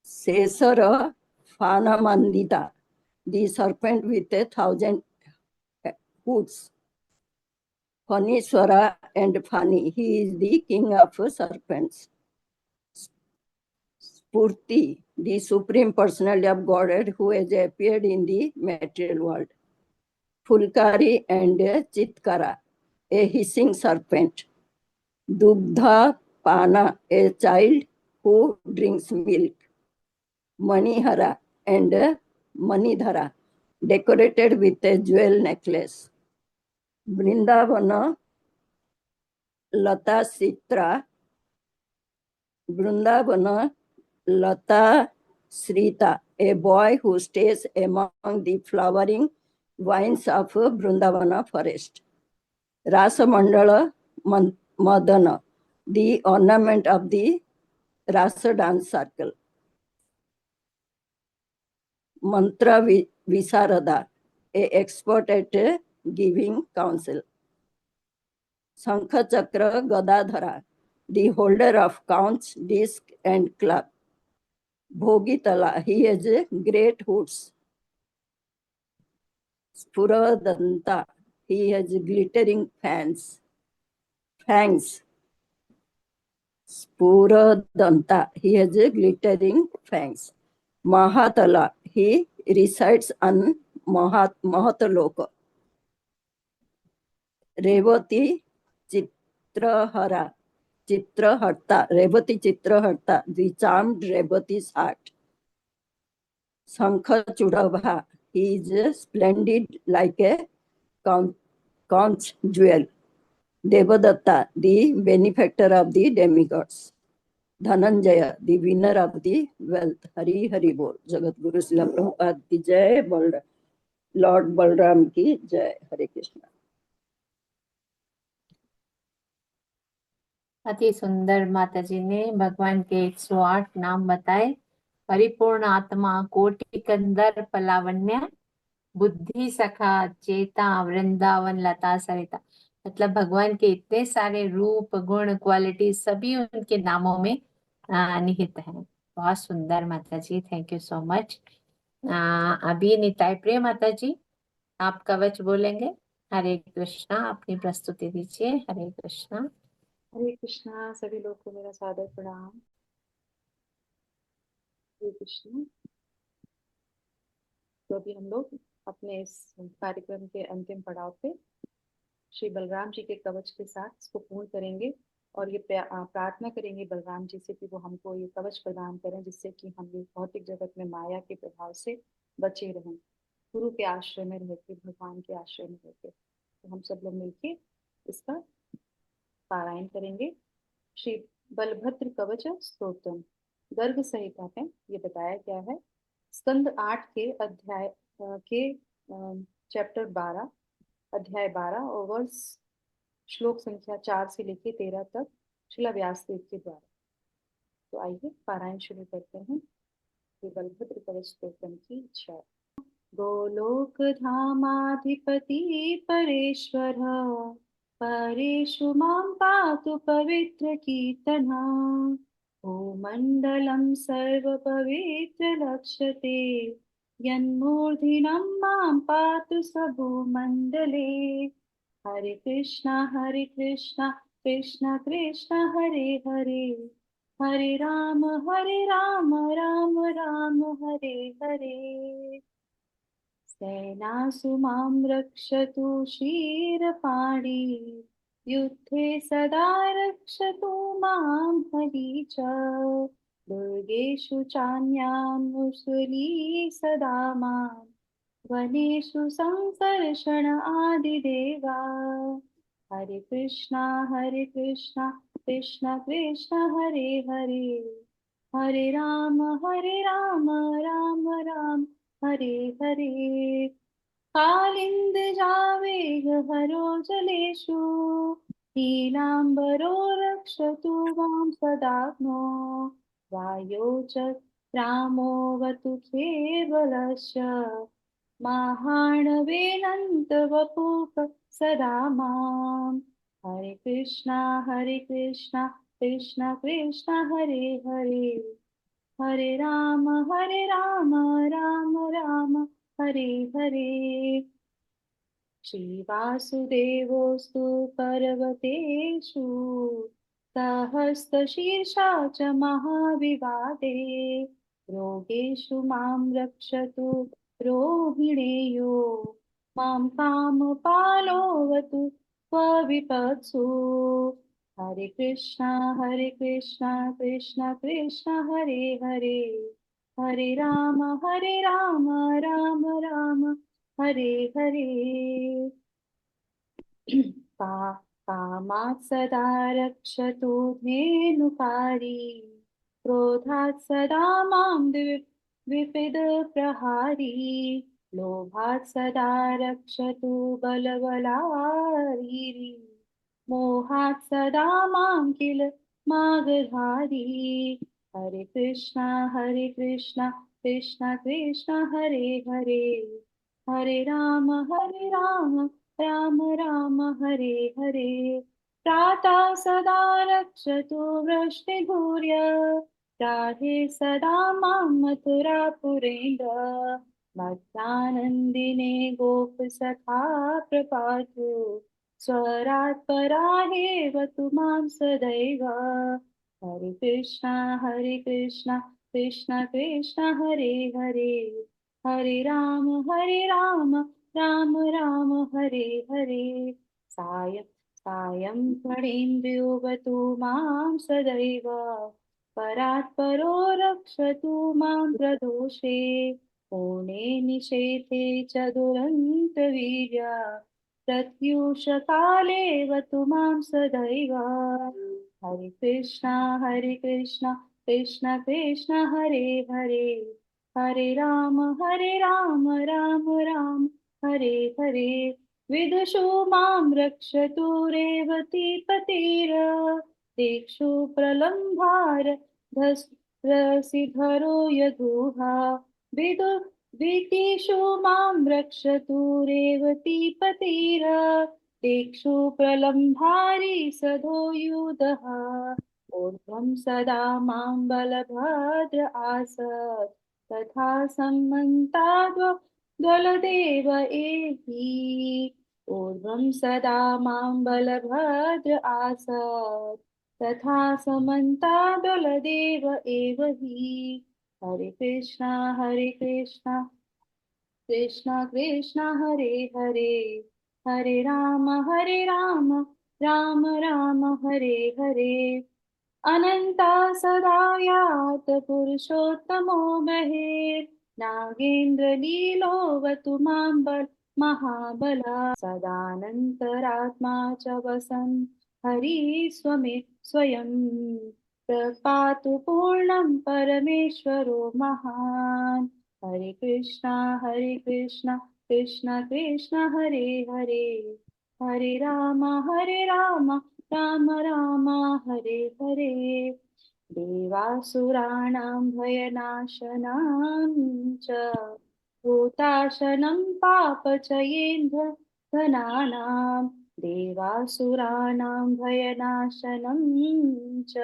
Sesara Phanamandita, the serpent with 1,000 hoods. Phaniswara and Phani, he is the king of serpents. Spurti, the supreme personality of Godhead who has appeared in the material world. Fulkari and Chitkara, a hissing serpent. Dugdha Pana, a child who drinks milk. Manihara and Manidhara, decorated with a jewel necklace. Vrindavana Lata Sitra, Vrindavana Lata Srita, a boy who stays among the flowering vines of Vrindavana forest. Rasa Mandala Madana, the ornament of the Rasa dance circle. Mantra Visarada, a expert at giving counsel. Sankha Chakra Gadadhara, the holder of conch, disc and club. Bhogitala, he has great hoods. Spuradanta, he has glittering fangs. Spuradanta, he has glittering fangs. Mahatala, he resides on Mahataloka. Revati Chitraharta, Revati Chitraharta, the charmed Revati's heart. Sankha Chudabha, he is splendid like a conch jewel. Devadatta, the benefactor of the demigods. Dhananjaya, the winner of the wealth. Hari Hari Bol. Jagat Guru Srila Prabhupada ki jai, Lord Balram ki jai. Hare Krishna. अति सुंदर माता जी ने भगवान के 108 नाम बताए। परिपूर्ण आत्मा, कोटि कंदर पलावन्य, बुद्धि सखा, चेता, वृंदावन लता सरिता। मतलब भगवान के इतने सारे रूप, गुण, क्वालिटी सभी उनके नामों में निहित हैं। बहुत सुंदर माता जी, थैंक यू सो मच। अभी निताई प्रिय माता जी, आप कवच बोलेंगे। हरे कृष्णा, अपनी प्रस्तुति दीजिए। हरे कृष्णा। हरे कृष्णा। सभी लोग को मेरा सादर प्रणाम। हरे कृष्णा। तो अभी हम लोग अपने इस कार्यक्रम के अंतिम पड़ाव पे श्री बलराम जी के कवच के साथ इसको पूर्ण करेंगे और ये प्रार्थना करेंगे बलराम जी से कि वो हमको ये कवच प्रदान करें, जिससे कि हम ये भौतिक जगत में माया के प्रभाव से बचे रहें, गुरु के आश्रय में रहकर, भगवान के आश्रय में रहकर। तो हम सब लोग मिलके इसका पारायण करेंगे। श्री बलभद्र कवच स्तोत्रम गर्ग संहिता में ये बताया गया है। स्कंद 8 के अध्याय के चैप्टर 12 अध्याय 12 और वर्ष श्लोक संख्या 4 से लेके 13 तक श्रील व्यासदेव के द्वारा। तो आइए पारायण शुरू करते हैं। श्री बलभद्र कवच स्तोत्रम की जय। गोलोक धामाधिपति परेश्वर, परेषु मां पातु पवित्र कीर्तना। भूमण्डलं सर्वपवित्र लक्ष्यते, यन्मूर्धिनं मां पातु स भूमण्डले। हरे कृष्णा कृष्णा कृष्णा हरे हरे, हरे राम राम राम हरे हरे। सेनासु मां रक्षतु क्षीरपाणी, युद्धे सदा रक्षतु मां हरि च। दुर्गेषु चान्यां मुसुली सदा मां, वनेषु संकर्षण आदिदेवा। हरे कृष्णा कृष्णा कृष्णा हरे हरे, हरे राम राम राम हरे हरे। कालिंद जावेग हरो जलेषु, नीलांबरो रक्षतु मां सदात्मो। वायो च रामोऽवतु केवलस्य, महाणवेनन्त वपुः सदा माम्। हरे कृष्णा कृष्णा कृष्णा हरे हरे, हरे राम राम राम हरे हरे। श्री वासुदेवोऽस्तु पर्वतेषु, सहस्रशीर्षा च महाविवादे। रोगेषु मां रक्षतु रोहिणेयो, मां कामपालोऽवतु स्वविपत्सु। हरे कृष्णा कृष्ण कृष्ण हरे हरे, हरे राम राम राम हरे हरे। कामात् सदा रक्षतु धेनुकारी, क्रोधात् सदा मां विपिद प्रहारी, लोभात् सदा रक्षतु बलबलारी, मोहात् सदा मां किल मागधारी। हरे कृष्णा कृष्ण कृष्ण हरे हरे, हरे राम राम राम हरे हरे। प्रातः सदा रक्षतु वृष्टिभूर्य, राधे सदा मां मथुरापुरेन्द्र, मध्यानन्दिने गोपसखा प्रपातु, स्वरात् पराहेवतु मां सदैव। हरे कृष्णा कृष्ण कृष्ण हरे हरे, हरे राम राम राम हरे हरे। सायं फणीन्द्रियोऽवतु मां सदैव, परात् परो रक्षतु मां प्रदोषे, पूर्णे निशेथे च दुरन्तवीर्य, प्रत्यूषकालेऽवतु मां सदैव। हरे कृष्णा कृष्ण कृष्ण हरे हरे, हरे राम राम राम हरे हरे। विदुषु मां रक्षतु रेवतीपतिर्, दिक्षु प्रलम्भार धरो यदुहा, विदिषु मां रक्षतु रेवतीपतिर्, दिक्षु प्रलम्भारी सधो युधः। ऊर्ध्वं सदा मां बलभद्र आसत्, तथा सम्मन्ताद् एहि। ऊर्ध्वं सदा मां बलभद्र आसत्, तथा समन्ताद् एव हि। हरे कृष्णा कृष्ण कृष्ण हरे हरे, हरे राम राम राम हरे हरे। अनन्ता सदा यात पुरुषोत्तमो महेत्, नागेन्द्रलीलोऽवतु मां महाबला, सदानन्तरात्मा च वसन् हरि स्वयं, प्रपातु पूर्णं परमेश्वरो महान्। हरे कृष्णा कृष्ण कृष्ण हरे हरे, हरे राम राम राम हरे हरे। देवासुराणां भयनाशनं च, भूताशनं पापचयेन्द्रधनानां, देवासुराणां भयनाशनं च,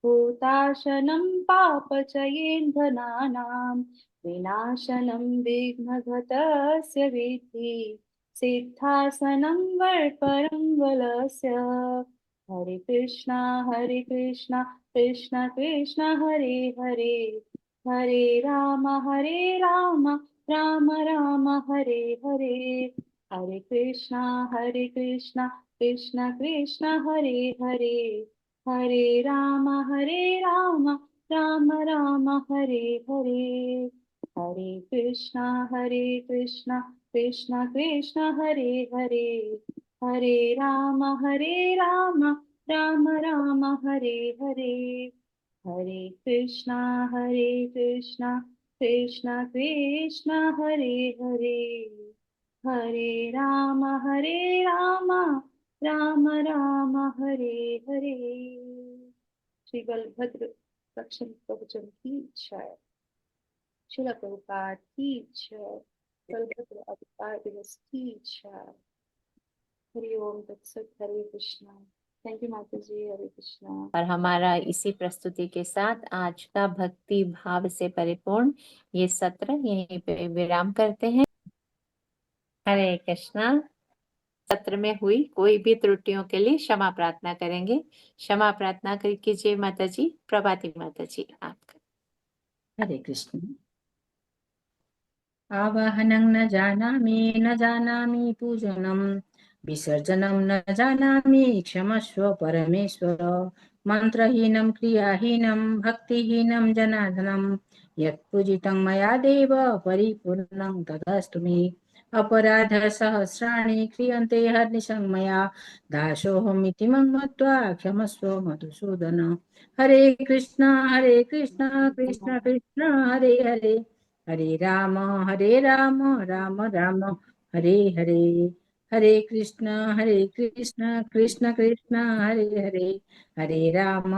भूताशनं पापचयेन्द्रधनानां, विनाशनं विघ्नघटस्य विद्धि, सिद्धासनं वरपरं बलस्य। हरे कृष्णा कृष्ण कृष्ण हरे हरे, हरे राम राम राम हरे हरे। हरे कृष्णा कृष्ण कृष्ण हरे हरे, हरे राम राम राम हरे हरे। हरे कृष्णा कृष्ण कृष्ण हरे हरे, हरे राम राम राम हरे हरे। हरे कृष्णा कृष्ण कृष्ण हरे हरे, हरे राम राम राम हरे हरे। श्री बलभद्र रक्षण प्रवचन की जय। श्रील प्रभुपाद की जय। बलभद्र अवतार दिवस की जय। हरि ओम तत्सत। हरे कृष्णा। थैंक यू माता जी। हरे कृष्णा। और हमारा इसी प्रस्तुति के साथ आज का भक्ति भाव से परिपूर्ण ये सत्र यहीं पे विराम करते हैं। हरे कृष्णा। सत्र में हुई कोई भी त्रुटियों के लिए क्षमा प्रार्थना करेंगे। क्षमा प्रार्थना कीजिए माता जी। प्रभाती माता जी आपका। हरे कृष्ण। आवाहनं न जानामि पूजनं विसर्जनं न जानामि क्षमस्व परमेश्वर मन्त्रहीनं क्रियाहीनं भक्तिहीनं जनार्दनं यत्पूजितं मया देव परिपूर्णं तदस्तु मे अपराधसहस्राणि क्रियन्ते हर्निशं मया दासोऽहमिति मत्वा क्षमस्व मधुसूदन हरे कृष्ण कृष्ण कृष्ण हरे हरे हरे राम राम राम हरे हरे हरे कृष्ण कृष्ण कृष्ण हरे हरे हरे राम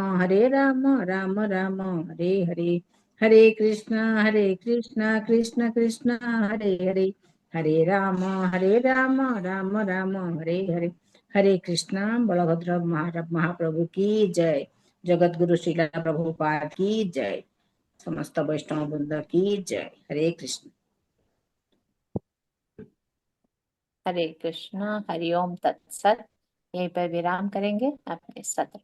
राम राम हरे हरे हरे कृष्ण कृष्ण कृष्ण हरे हरे हरे राम राम राम हरे हरे हरे कृष्ण बलभद्र महाप्रभु की जय। जगत गुरु श्रीला प्रभुपाद की जय। समस्त वैष्णव वृंद की जय। हरे कृष्ण। हरे कृष्ण। हरिओम तत्सत। यहीं पर विराम करेंगे अपने सत्र।